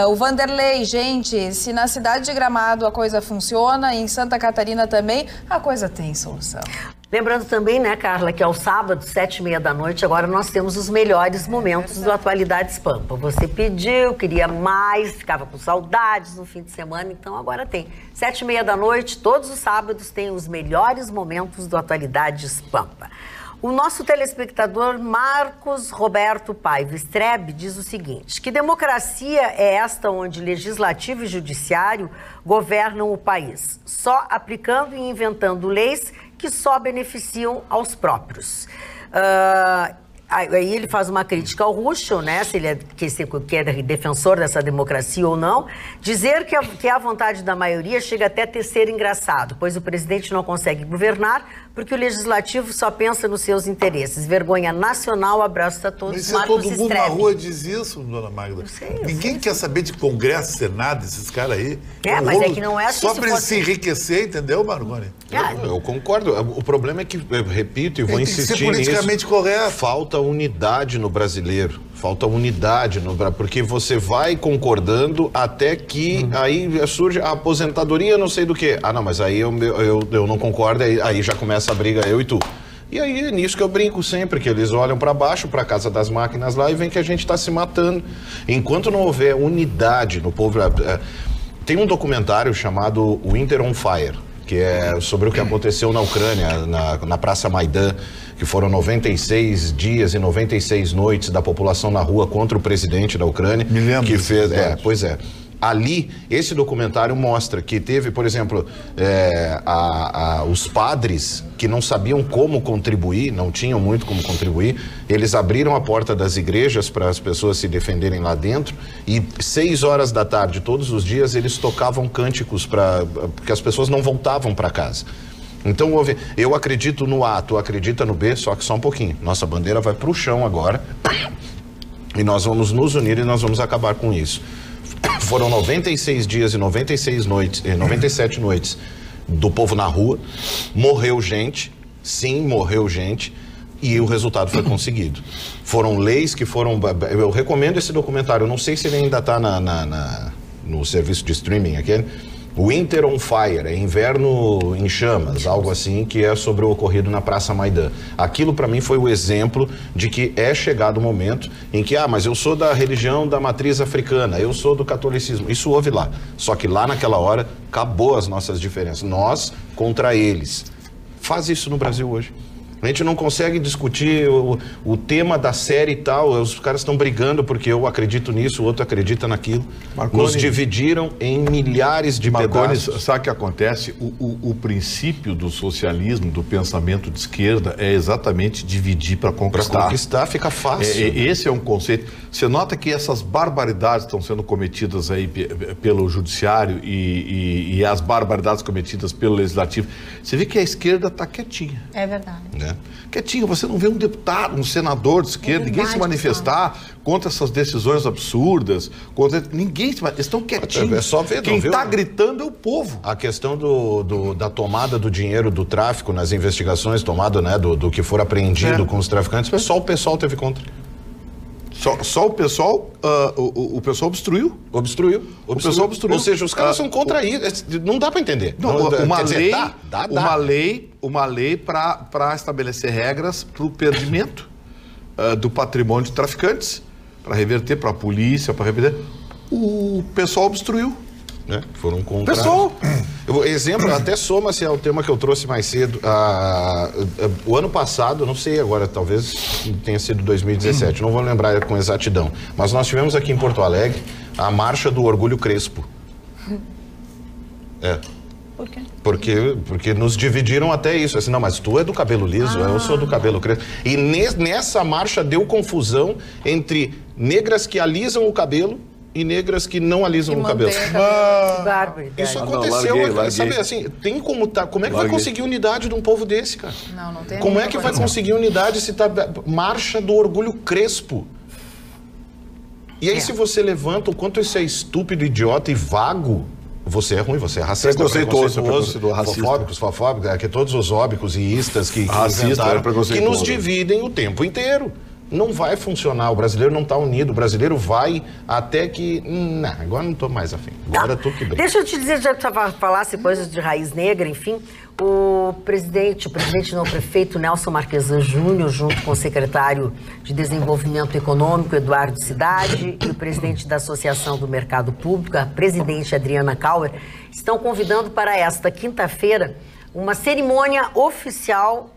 O Vanderlei, gente, se na cidade de Gramado a coisa funciona, em Santa Catarina também, a coisa tem solução. Lembrando também, né, Carla, que aos sábados, 7h30 da noite, agora nós temos os melhores momentos do Atualidades Pampa. Você pediu, queria mais, ficava com saudades no fim de semana, então agora tem. 7h30 da noite, todos os sábados tem os melhores momentos do Atualidades Pampa. O nosso telespectador Marcos Roberto Paiva Strebe diz o seguinte, que democracia é esta onde legislativo e judiciário governam o país, só aplicando e inventando leis que só beneficiam aos próprios. Aí ele faz uma crítica ao Ruschel, né, se ele é defensor dessa democracia ou não, dizer que a vontade da maioria chega até a ser engraçado, pois o presidente não consegue governar porque o legislativo só pensa nos seus interesses. Vergonha nacional, abraço a todos. Mas todo mundo na rua diz isso, dona Magda. Ninguém quer saber de Congresso, Senado, esses caras aí. Mas é que não é assim. Só para se enriquecer, entendeu, Margoni? Eu concordo. O problema é que, eu repito e vou insistir nisso. Tem que ser politicamente correto. Falta unidade no brasileiro. Falta unidade porque você vai concordando até que aí surge a aposentadoria, não sei do que. Não, mas aí eu não concordo, aí já começa a briga, eu e tu. E aí é nisso que eu brinco sempre, que eles olham para baixo, para casa das máquinas lá e veem que a gente está se matando. Enquanto não houver unidade no povo... Tem um documentário chamado Winter on Fire, que é sobre o que aconteceu na Ucrânia, na Praça Maidan, que foram 96 dias e 96 noites da população na rua contra o presidente da Ucrânia. Me lembro. Que fez, pois é. Ali, esse documentário mostra que teve, por exemplo, os padres que não sabiam como contribuir, não tinham muito como contribuir, eles abriram a porta das igrejas para as pessoas se defenderem lá dentro e 6 horas da tarde, todos os dias, eles tocavam cânticos porque as pessoas não voltavam para casa. Então, eu acredito no A, tu acredita no B, só que só um pouquinho. Nossa bandeira vai para o chão agora e nós vamos nos unir e nós vamos acabar com isso. Foram 96 dias e 97 noites do povo na rua, morreu gente, sim, morreu gente, e o resultado foi conseguido. Foram leis que foram... Eu recomendo esse documentário, eu não sei se ele ainda está no serviço de streaming aquele, Winter on Fire, é Inverno em Chamas, algo assim, que é sobre o ocorrido na Praça Maidan. Aquilo para mim foi o exemplo de que é chegado o momento em que, mas eu sou da religião da matriz africana, eu sou do catolicismo, isso houve lá. Só que lá naquela hora acabou as nossas diferenças, nós contra eles. Faz isso no Brasil hoje. A gente não consegue discutir o tema da série e tal. Os caras estão brigando porque eu acredito nisso, o outro acredita naquilo. Marconi, nos dividiram em milhares de pedaços. Sabe o que acontece? O princípio do socialismo, do pensamento de esquerda, é exatamente dividir para conquistar. Para conquistar fica fácil. Esse é um conceito. Você nota que essas barbaridades estão sendo cometidas aí pelo judiciário e as barbaridades cometidas pelo legislativo. Você vê que a esquerda está quietinha. É verdade. Quietinha, você não vê um deputado, um senador de esquerda, ninguém se manifestar contra essas decisões absurdas, ninguém, eles estão quietinhos. É só ver, quem está gritando é o povo. A questão da tomada do dinheiro do tráfico nas investigações, tomada, né, do que for apreendido com os traficantes, só o pessoal teve contra. Só o pessoal, o pessoal obstruiu. Obstruiu. O pessoal obstruiu. Ou seja, os caras são contra isso. Não dá para entender. Uma lei para estabelecer regras para o perdimento do patrimônio de traficantes, para reverter para a polícia, para reverter. O pessoal obstruiu. Foram contra. Pessoal. Exemplo, até soma-se ao tema que eu trouxe mais cedo. O ano passado, não sei agora, talvez tenha sido 2017, não vou lembrar com exatidão, mas nós tivemos aqui em Porto Alegre a Marcha do Orgulho Crespo. Por quê? Porque nos dividiram até isso. Assim, não, mas tu é do cabelo liso, eu sou do cabelo crespo. E nessa marcha deu confusão entre negras que alisam o cabelo e negras que não alisam o cabelo. Isso aconteceu, larguei. Sabe assim, tem como é que vai conseguir unidade de um povo desse, cara? Não tem. Como é que vai conseguir unidade se tá Marcha do Orgulho Crespo? E aí se você levanta o quanto isso é estúpido, idiota e vago, você é ruim, você é racista, preconceituoso, fofóbicos, que todos os óbicos e istas que nos dividem o tempo inteiro. Não vai funcionar, o brasileiro não está unido, o brasileiro vai até que... Não, agora não estou mais afim, agora tu que brinca. Deixa eu te dizer, já que você falasse coisas de raiz negra, enfim, o prefeito Nelson Marquesan Júnior, junto com o secretário de Desenvolvimento Econômico, Eduardo Cidade, e o presidente da Associação do Mercado Público, a presidente Adriana Kauer, estão convidando para esta quinta-feira uma cerimônia oficial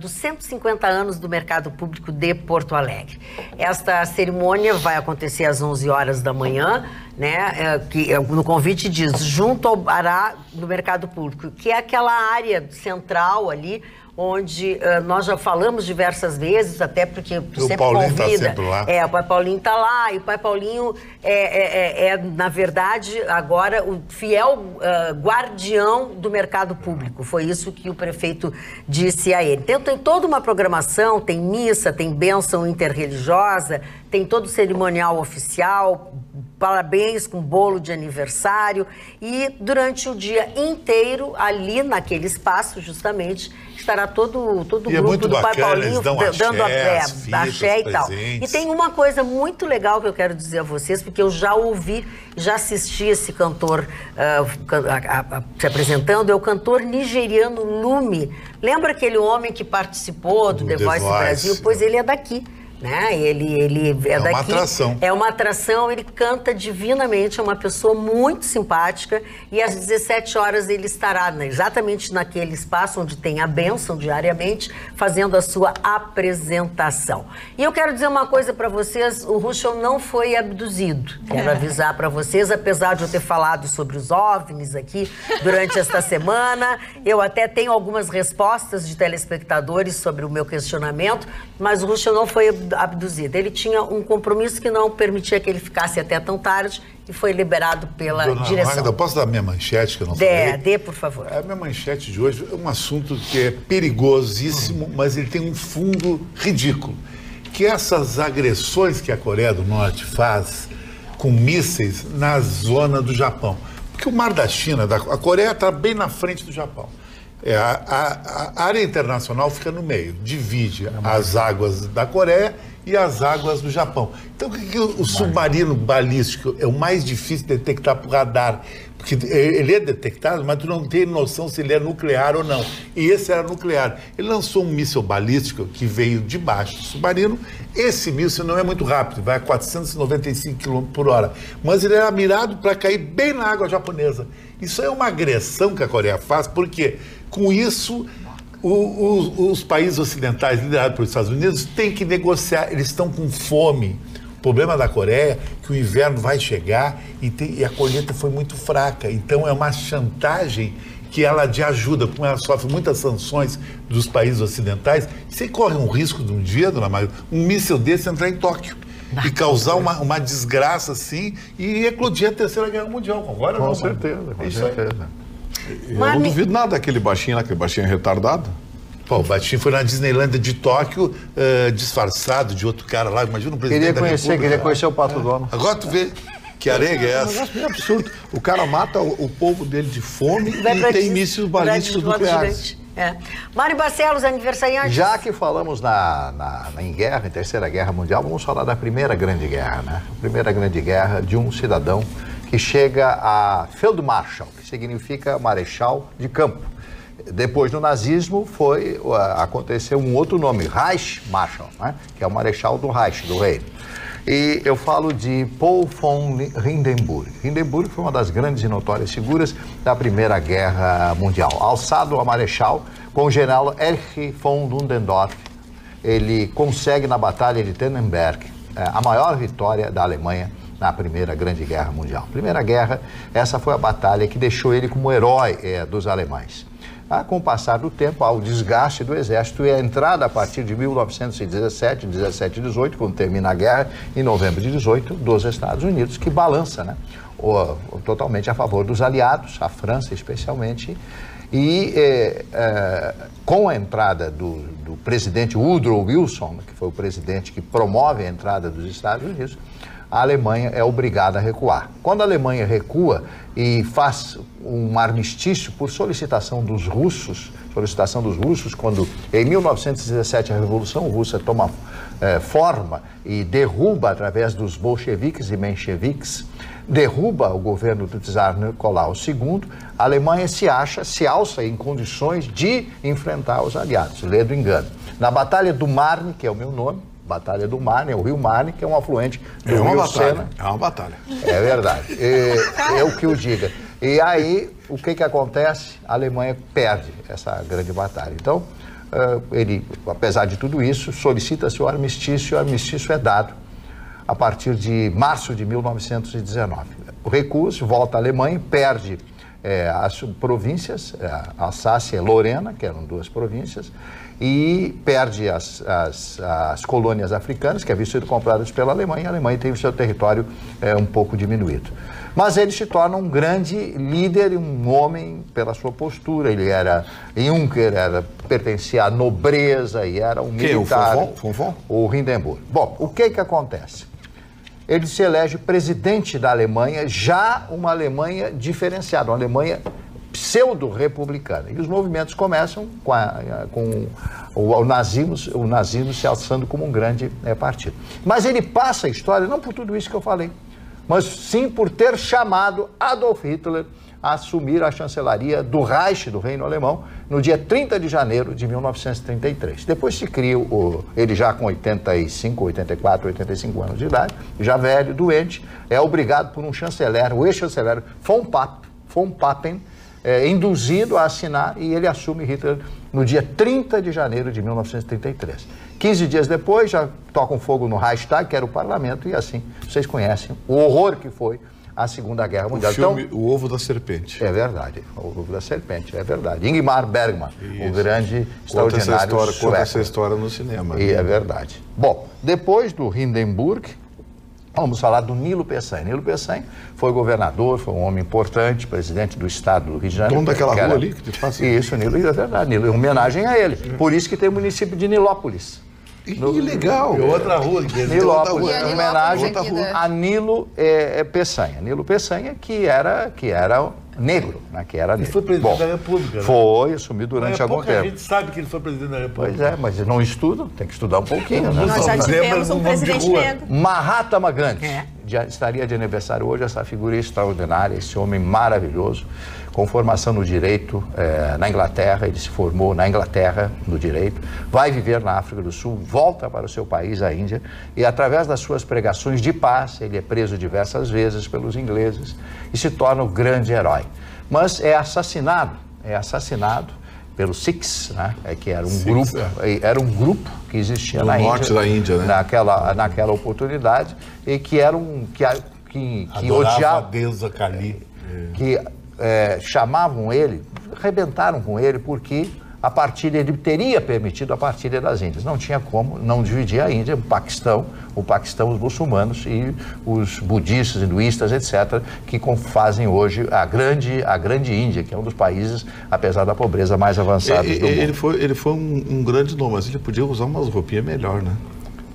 dos 150 anos do Mercado Público de Porto Alegre. Esta cerimônia vai acontecer às 11 horas da manhã, né? Que no convite diz, junto ao Bará do Mercado Público, que é aquela área central ali, onde nós já falamos diversas vezes, até porque tu sempre Paulinho convida. Tá sempre lá. O Pai Paulinho está lá, e o Pai Paulinho na verdade, agora o fiel guardião do mercado público. Foi isso que o prefeito disse a ele. Então, tem toda uma programação, tem missa, tem bênção interreligiosa, tem todo o cerimonial oficial, parabéns com bolo de aniversário, e durante o dia inteiro, ali naquele espaço, justamente, estará todo o grupo do Pai Paulinho dando axé e tal. E tem uma coisa muito legal que eu quero dizer a vocês, porque eu já ouvi, já assisti esse cantor se apresentando, é o cantor nigeriano Lumi. Lembra aquele homem que participou do The Voice Brasil? Pois ele é daqui. Né? Ele é daqui. Uma atração. É uma atração, ele canta divinamente, é uma pessoa muito simpática, e às 17 horas ele estará exatamente naquele espaço onde tem a bênção diariamente, fazendo a sua apresentação. E eu quero dizer uma coisa para vocês, o Ruschel não foi abduzido. Quero avisar para vocês, apesar de eu ter falado sobre os OVNIs aqui durante esta semana, eu até tenho algumas respostas de telespectadores sobre o meu questionamento, mas o Ruschel não foi abduzido. Ele tinha um compromisso que não permitia que ele ficasse até tão tarde e foi liberado pela direção. Magda, posso dar a minha manchete que eu não falei? Dê, por favor. A minha manchete de hoje é um assunto que é perigosíssimo, mas ele tem um fundo ridículo. Que essas agressões que a Coreia do Norte faz com mísseis na zona do Japão. Porque o Mar da China, a Coreia está bem na frente do Japão. A área internacional fica no meio, divide as águas da Coreia e as águas do Japão. Então, o submarino balístico é o mais difícil de detectar por radar, porque ele é detectado, mas tu não tem noção se ele é nuclear ou não. E esse era nuclear. Ele lançou um míssil balístico que veio de baixo do submarino. Esse míssil não é muito rápido, vai a 495 km por hora, mas ele era mirado para cair bem na água japonesa. Isso é uma agressão que a Coreia faz, porque com isso Os países ocidentais, liderados pelos Estados Unidos, têm que negociar, eles estão com fome. O problema da Coreia é que o inverno vai chegar e a colheita foi muito fraca. Então é uma chantagem que ela de ajuda, como ela sofre muitas sanções dos países ocidentais. Você corre um risco de um dia, dona Maria, um míssil desse entrar em Tóquio e causar uma desgraça assim e eclodir a Terceira Guerra Mundial. Agora com certeza, com certeza. Eu não duvido nada daquele baixinho lá, aquele baixinho retardado. Pô, o baixinho foi na Disneylândia de Tóquio, disfarçado de outro cara lá. Imagina o presidente queria conhecer o Pato Donald. Agora tu vê que arenga é essa. É um negócio meio absurdo. O cara mata o povo dele de fome e tem mísseis balísticos nucleares. Mário Barcelos, aniversariante. Já que falamos em guerra, em Terceira Guerra Mundial, vamos falar da Primeira Grande Guerra, né? A Primeira Grande Guerra de um cidadão que chega a Feldmarschall, que significa marechal de campo. Depois do nazismo aconteceu um outro nome, Reichsmarschall, né? Que é o marechal do Reich, do reino. E eu falo de Paul von Hindenburg. Hindenburg foi uma das grandes e notórias figuras da Primeira Guerra Mundial. Alçado a marechal com o general Erich von Ludendorff, ele consegue na Batalha de Tannenberg a maior vitória da Alemanha na Primeira Grande Guerra Mundial. Primeira Guerra, essa foi a batalha que deixou ele como herói dos alemães. Com o passar do tempo, há o desgaste do exército e a entrada a partir de 1917, 17 e 18, quando termina a guerra, em novembro de 18, dos Estados Unidos, que balança, né, totalmente a favor dos aliados, a França especialmente, e com a entrada do presidente Woodrow Wilson, que foi o presidente que promove a entrada dos Estados Unidos, a Alemanha é obrigada a recuar. Quando a Alemanha recua e faz um armistício por solicitação dos russos, quando em 1917 a Revolução Russa toma forma e derruba, através dos bolcheviques e mencheviques, derruba o governo do czar Nicolau II, a Alemanha se alça em condições de enfrentar os aliados, lê do engano. Na Batalha do Marne, que é o meu nome, Batalha do Marne, é o rio Marne, que é um afluente do rio Sena. É uma batalha. É verdade. É o que eu diga. E aí, o que acontece? A Alemanha perde essa grande batalha. Então, ele, apesar de tudo isso, solicita-se o armistício, e o armistício é dado a partir de março de 1919. O recurso volta à Alemanha, perde as províncias, Alsácia e Lorena, que eram duas províncias, e perde as colônias africanas, que haviam sido compradas pela Alemanha, e a Alemanha tem o seu território um pouco diminuído. Mas ele se torna um grande líder, um homem pela sua postura. Ele era Juncker, pertencia à nobreza e era um militar. O Hindenburg. Bom, o que acontece? Ele se elege presidente da Alemanha, já uma Alemanha diferenciada, uma Alemanha pseudo-republicana. E os movimentos começam com o nazismo se alçando como um grande partido. Mas ele passa a história, não por tudo isso que eu falei, mas sim por ter chamado Adolf Hitler a assumir a chancelaria do Reich, do Reino Alemão, no dia 30 de janeiro de 1933. Depois se cria, ele já com 85, 84, 85 anos de idade, já velho, doente, é obrigado por um chanceler, o ex-chanceler von Papen, induzido a assinar, e ele assume Hitler no dia 30 de janeiro de 1933. 15 dias depois, já tocam fogo no Reichstag, que era o parlamento, e assim vocês conhecem o horror que foi a Segunda Guerra Mundial. O filme O Ovo da Serpente. É verdade, O Ovo da Serpente, é verdade. Ingmar Bergman, o grande, extraordinário sueco. Conta essa história no cinema. E é verdade. Bom, depois do Hindenburg, vamos falar do Nilo Peçanha. Nilo Peçanha foi governador, foi um homem importante, presidente do estado do Rio de Janeiro. Dono daquela rua ali que te passa. Isso, Nilo, é verdade, Nilo, em homenagem a ele. Por isso que tem o município de Nilópolis. Que legal! É outra rua. Nilópolis, em homenagem a Nilo Peçanha. Nilo Peçanha, que era negro, né? Que era negro. Ele foi presidente da República, né? Foi, assumiu durante algum tempo. A gente sabe que ele foi presidente da República. Pois é, mas não estuda, tem que estudar um pouquinho, né? Nós já tivemos um presidente negro. Mahatma Gandhi. Já estaria de aniversário hoje essa figura extraordinária, esse homem maravilhoso, com formação no direito na Inglaterra. Ele se formou na Inglaterra no direito, vai viver na África do Sul, volta para o seu país, a Índia, e através das suas pregações de paz, ele é preso diversas vezes pelos ingleses e se torna o grande herói. Mas é assassinado pelo Sikhs, né? Que era um grupo que existia na Índia, norte da Índia, né? naquela oportunidade, e que odiava a deusa Kali, que chamavam ele, arrebentaram com ele, porque ele teria permitido a partilha das Índias. Não tinha como não dividir a Índia, o Paquistão, os muçulmanos e os budistas, hinduístas, etc., que fazem hoje a grande Índia, que é um dos países, apesar da pobreza, mais avançados do mundo. Ele foi um grande nome, mas ele podia usar umas roupinhas melhor, né?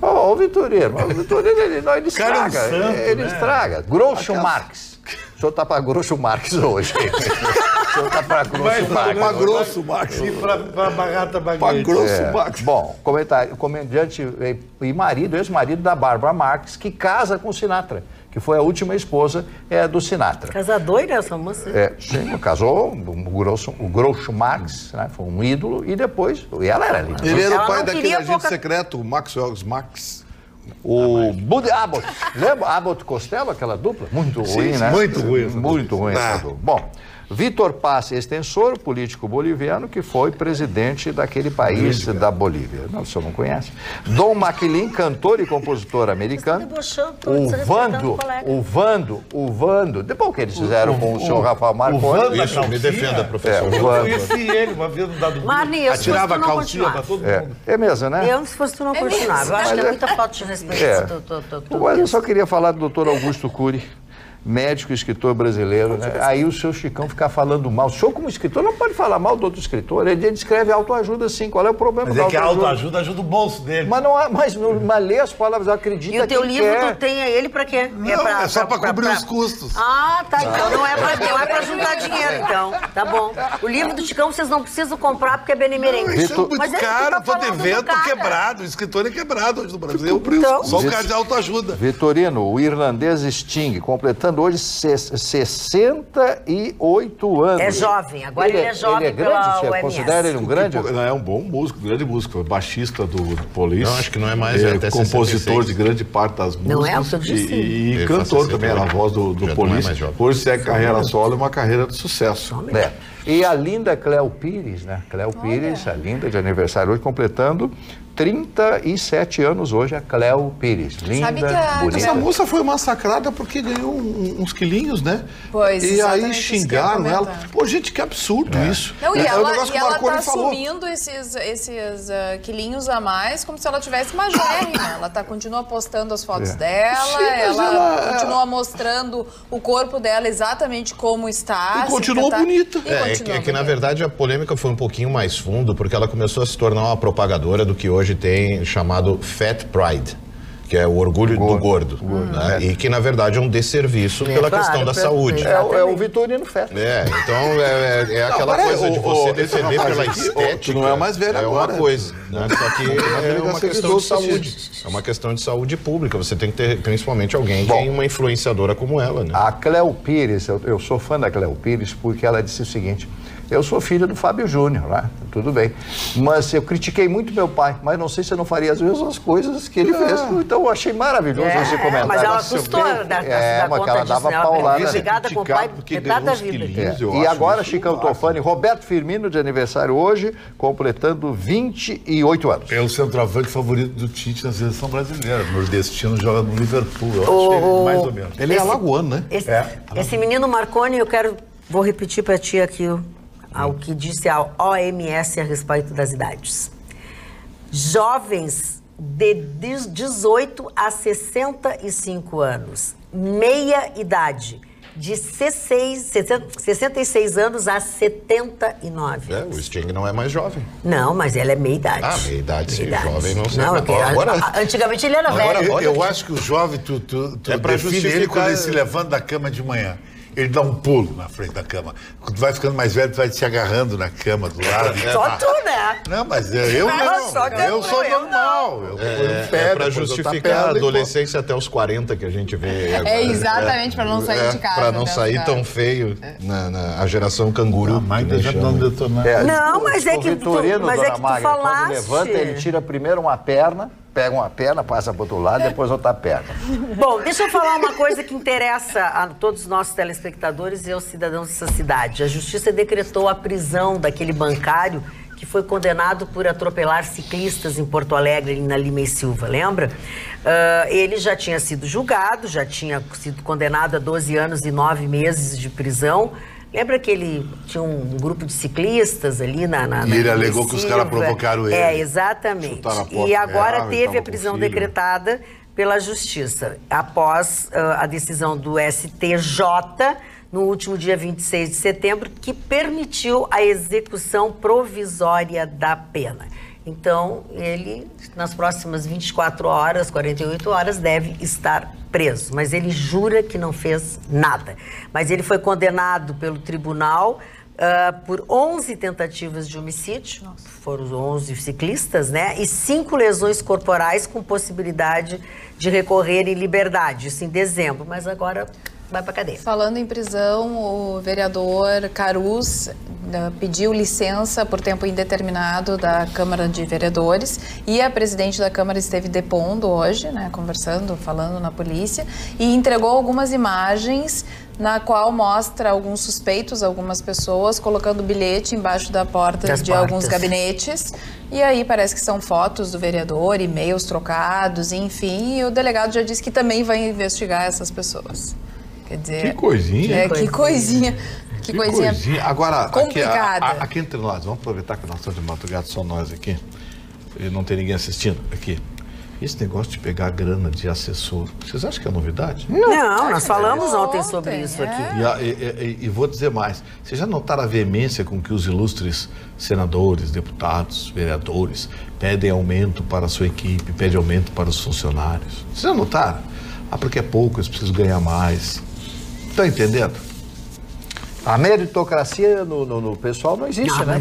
O Vitorino, ele estraga, estraga. Groucho Marx. O senhor está para Groucho Marx hoje. O senhor está para Grosso Marx. E para Barata Baguete. Para Grosso Marx. Bom, comediante e ex-marido da Barbara Marx, que casa com Sinatra, que foi a última esposa do Sinatra. Casadoira essa moça? Sim, casou o Groucho Marx, né, foi um ídolo, e depois, ela era linda. Ele era o pai daquele agente secreto, o Maxwell Marx. O Bud Abbott, lembra Abbott Costello, aquela dupla? Muito ruim, né? Muito ruim essa dupla. Bom, Vítor Paz Extensor, político boliviano, que foi presidente daquele país da Bolívia. Não, o senhor não conhece? Don McLean, cantor e compositor americano. O Vando. Depois o que eles fizeram com o senhor Rafael Marconi. Isso, me defenda, professor. Eu conheci ele uma vez no dado Marli, atirava a calcinha para todo mundo. É mesmo, né? Eu, se fosse tu, não continuava. Eu acho que é muita falta de respeito. Mas eu só queria falar do doutor Augusto Cury, médico e escritor brasileiro, né? Aí o seu Chicão ficar falando mal. O senhor, como escritor, não pode falar mal do outro escritor. Ele escreve autoajuda, sim. Qual é o problema da autoajuda? Mas é que a autoajuda ajuda o bolso dele. Mas não há, mas lê as palavras, acredita. E o teu livro, tu tem ele pra quê? Não, é só pra cobrir os custos. Ah, tá. Então não é pra juntar dinheiro, então. Tá bom. O livro do Chicão vocês não precisam comprar porque é benemerente. Isso é muito caro, tô devendo, tô quebrado. O escritor é quebrado hoje no Brasil. Então, só o cara de autoajuda. Vitorino, o irlandês Sting, completando hoje 68 anos. É jovem, agora ele é jovem. Ele é grande, você considera ele um grande? É um bom músico, grande músico, baixista do Police. Não, acho que não é mais, até compositor 66. De grande parte das músicas. Não é o que eu disse. E cantor também, era a voz do Police. Hoje segue carreira solo, é uma carreira de sucesso. E a linda Cléo Pires, né? Cléo Pires, a linda de aniversário hoje, completando 37 anos hoje, a Cléo Pires. Linda, bonita. Essa moça foi massacrada porque ganhou uns quilinhos, né? Pois, e aí xingaram ela. Pô, gente, que absurdo isso. Não, e ela tá assumindo esses quilinhos a mais como se ela tivesse magérrima. Ela continua postando as fotos dela, sim, ela continua mostrando o corpo dela exatamente como está. E continua bonita. É que, na verdade, a polêmica foi um pouquinho mais fundo, porque ela começou a se tornar uma propagadora do que hoje tem chamado Fat Pride, que é o orgulho do gordo, né? E que, na verdade, é um desserviço pela questão da saúde. É o Vitorino Fat. Então, é aquela coisa de você defender pela estética. Não é mais velho agora. É uma coisa, né? Só que é uma questão de saúde. É uma questão de saúde pública. Você tem que ter, principalmente, alguém que é uma influenciadora como ela, né? A Cléo Pires, eu sou fã da Cléo Pires porque ela disse o seguinte: eu sou filha do Fábio Júnior, né? Tudo bem. Mas eu critiquei muito meu pai, mas não sei se eu não faria as mesmas coisas que ele fez. Então eu achei maravilhoso esse comentário. Mas ela custou da conta ela dava paulada. Obrigada com o pai metade da vida. E agora, Chicão Tofani, Roberto Firmino, de aniversário hoje, completando 28 anos. É o centroavante favorito do Tite na seleção brasileira. Nordestino joga no Liverpool. Eu acho que ele, mais ou menos. Ele é alagoano, né? Esse menino Marconi, vou repetir para ti aqui o que disse a OMS a respeito das idades. Jovens de 18 a 65 anos, meia idade, de 66 anos a 79 anos. O Sting não é mais jovem. Não, mas ela é meia idade. Meia idade, sim. Jovem não sei. Antigamente ele era velho. Eu acho que o jovem, tu define ele quando ele se levanta da cama de manhã. Ele dá um pulo na frente da cama. Quando tu vai ficando mais velho, tu vai te agarrando na cama do lado. Só tu, né? Não, mas eu não. Eu sou normal. É pra justificar a adolescência até os 40 que a gente vê agora. É exatamente, pra não sair de casa. Pra não sair tão feio na geração canguru. Não, mas é que tu falaste. Quando levanta, ele tira primeiro uma perna, pega uma perna, passa para outro lado, depois outra perna. Bom, deixa eu falar uma coisa que interessa a todos os nossos telespectadores e aos cidadãos dessa cidade. A Justiça decretou a prisão daquele bancário que foi condenado por atropelar ciclistas em Porto Alegre, na Lima e Silva, lembra? Ele já tinha sido julgado, já tinha sido condenado a 12 anos e 9 meses de prisão. Lembra que ele tinha um grupo de ciclistas ali na E ele alegou que os caras provocaram ele. Exatamente. E agora teve a prisão decretada pela Justiça, após a decisão do STJ, no último dia 26 de setembro, que permitiu a execução provisória da pena. Então, ele, nas próximas 24 horas, 48 horas, deve estar preso. Mas ele jura que não fez nada. Mas ele foi condenado pelo tribunal por 11 tentativas de homicídio. Nossa. Foram 11 ciclistas, né? E 5 lesões corporais com possibilidade de recorrer em liberdade. Isso em dezembro, mas agora vai para cadeia. Falando em prisão, o vereador Carus pediu licença por tempo indeterminado da Câmara de Vereadores e a presidente da Câmara esteve depondo hoje, né, conversando, falando na polícia, e entregou algumas imagens na qual mostra alguns suspeitos, algumas pessoas colocando bilhete embaixo da porta de alguns gabinetes. E aí parece que são fotos do vereador, e-mails trocados, enfim, e o delegado já disse que também vai investigar essas pessoas. Quer dizer, que coisinha. Que coisinha. Que coisinha agora, complicada. Aqui entre nós, vamos aproveitar que nós estamos de madrugada, só nós aqui, e não tem ninguém assistindo aqui. Esse negócio de pegar grana de assessor, vocês acham que é novidade? Não, nós falamos ontem sobre isso aqui. E vou dizer mais, vocês já notaram a veemência com que os ilustres senadores, deputados, vereadores pedem aumento para a sua equipe, pedem aumento para os funcionários? Vocês já notaram? Porque é pouco, eles precisam ganhar mais. Estão entendendo? A meritocracia no pessoal não existe, né?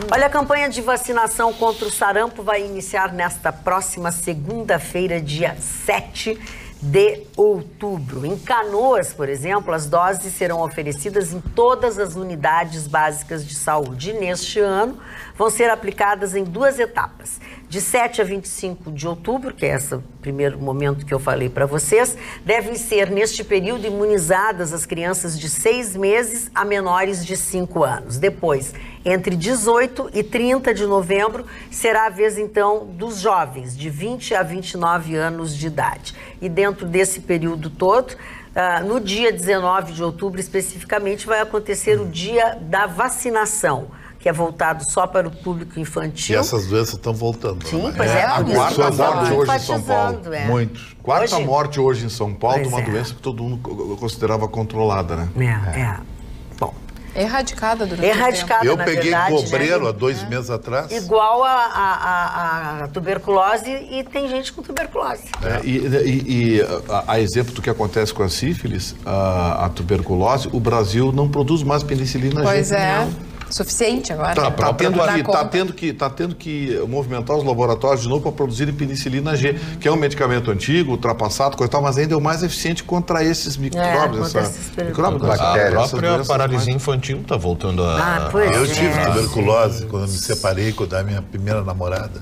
Olha, a campanha de vacinação contra o sarampo vai iniciar nesta próxima segunda-feira, dia 7 de outubro. Em Canoas, por exemplo, as doses serão oferecidas em todas as unidades básicas de saúde. E neste ano, vão ser aplicadas em 2 etapas. De 7 a 25 de outubro, que é esse primeiro momento que eu falei para vocês, devem ser, neste período, imunizadas as crianças de 6 meses a menores de 5 anos. Depois, entre 18 e 30 de novembro, será a vez, então, dos jovens, de 20 a 29 anos de idade. E dentro desse período todo, no dia 19 de outubro, especificamente, vai acontecer o dia da vacinação, que é voltado só para o público infantil. E essas doenças estão voltando. Sim, pois é. A quarta morte hoje em São Paulo. Muitos. Quarta morte hoje em São Paulo de uma doença que todo mundo considerava controlada, né? Bom. Erradicada durante Erradicada, eu na peguei verdade, cobreiro né? há 2 meses atrás. Igual a tuberculose, e tem gente com tuberculose. A exemplo do que acontece com a sífilis, a tuberculose, o Brasil não produz mais penicilina G. Pois é. Suficiente agora. Tá tendo que movimentar os laboratórios de novo para produzirem penicilina G, que é um medicamento antigo, ultrapassado, coisa e tal, mas ainda é o mais eficiente contra esses micróbios. A própria paralisia infantil está voltando a... Eu tive tuberculose quando me separei da minha primeira namorada,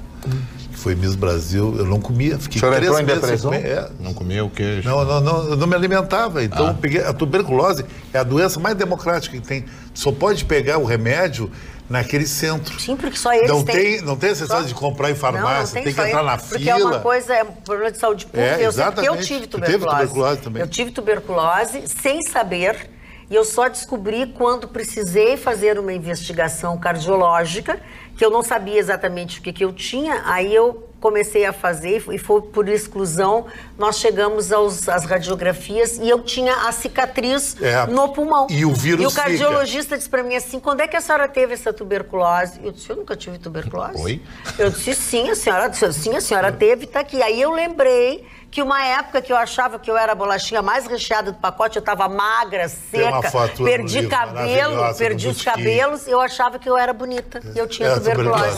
que foi Miss Brasil. Eu não comia, fiquei 3 meses em depressão. Não comia o queijo? Eu não me alimentava. Então, eu peguei. A tuberculose é a doença mais democrática que tem. Só pode pegar o remédio naquele centro. Sim, porque só eles têm. Não tem necessidade de comprar em farmácia, tem que entrar na fila. Porque é uma coisa, é um problema de saúde pública. Eu sei porque eu tive tuberculose. Teve tuberculose também? Eu tive tuberculose sem saber, e eu só descobri quando precisei fazer uma investigação cardiológica, que eu não sabia exatamente o que eu tinha, aí eu comecei a fazer, e foi por exclusão, nós chegamos às radiografias e eu tinha a cicatriz no pulmão. E o vírus E o cardiologista disse para mim assim, quando é que a senhora teve essa tuberculose? Eu disse, eu nunca tive tuberculose. Oi? Eu disse, sim, a senhora teve, tá aqui. Aí eu lembrei que uma época que eu achava que eu era a bolachinha mais recheada do pacote, eu estava magra, seca, perdi cabelo, perdi os cabelos, eu achava que eu era bonita. E eu tinha tuberculose.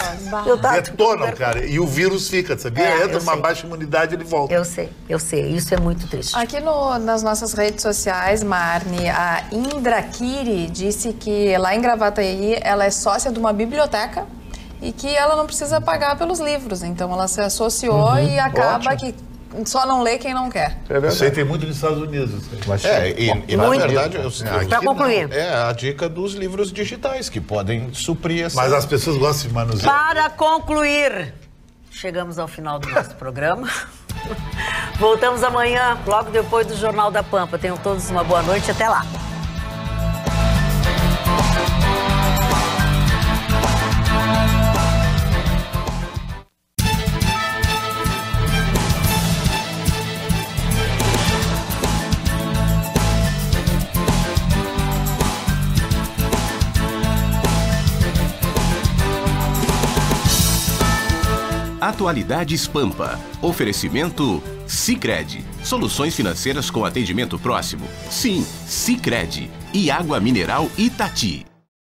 Detonam, cara. E o vírus fica, sabia? Entra numa baixa imunidade, ele volta. Eu sei. Isso é muito triste. Aqui nas nossas redes sociais, Marne, a Indra Kiri disse que lá em Gravataí ela é sócia de uma biblioteca e que ela não precisa pagar pelos livros. Então ela se associou e acaba que só não lê quem não quer. Isso aí tem muito nos Estados Unidos. E na verdade, para concluir, é a dica dos livros digitais que podem suprir essa... Mas as pessoas gostam de manusear. Para concluir, chegamos ao final do nosso programa. Voltamos amanhã, logo depois do Jornal da Pampa. Tenham todos uma boa noite. Até lá. Atualidades Pampa. Oferecimento Sicredi. Soluções financeiras com atendimento próximo. Sim, Sicredi. E água mineral Itati.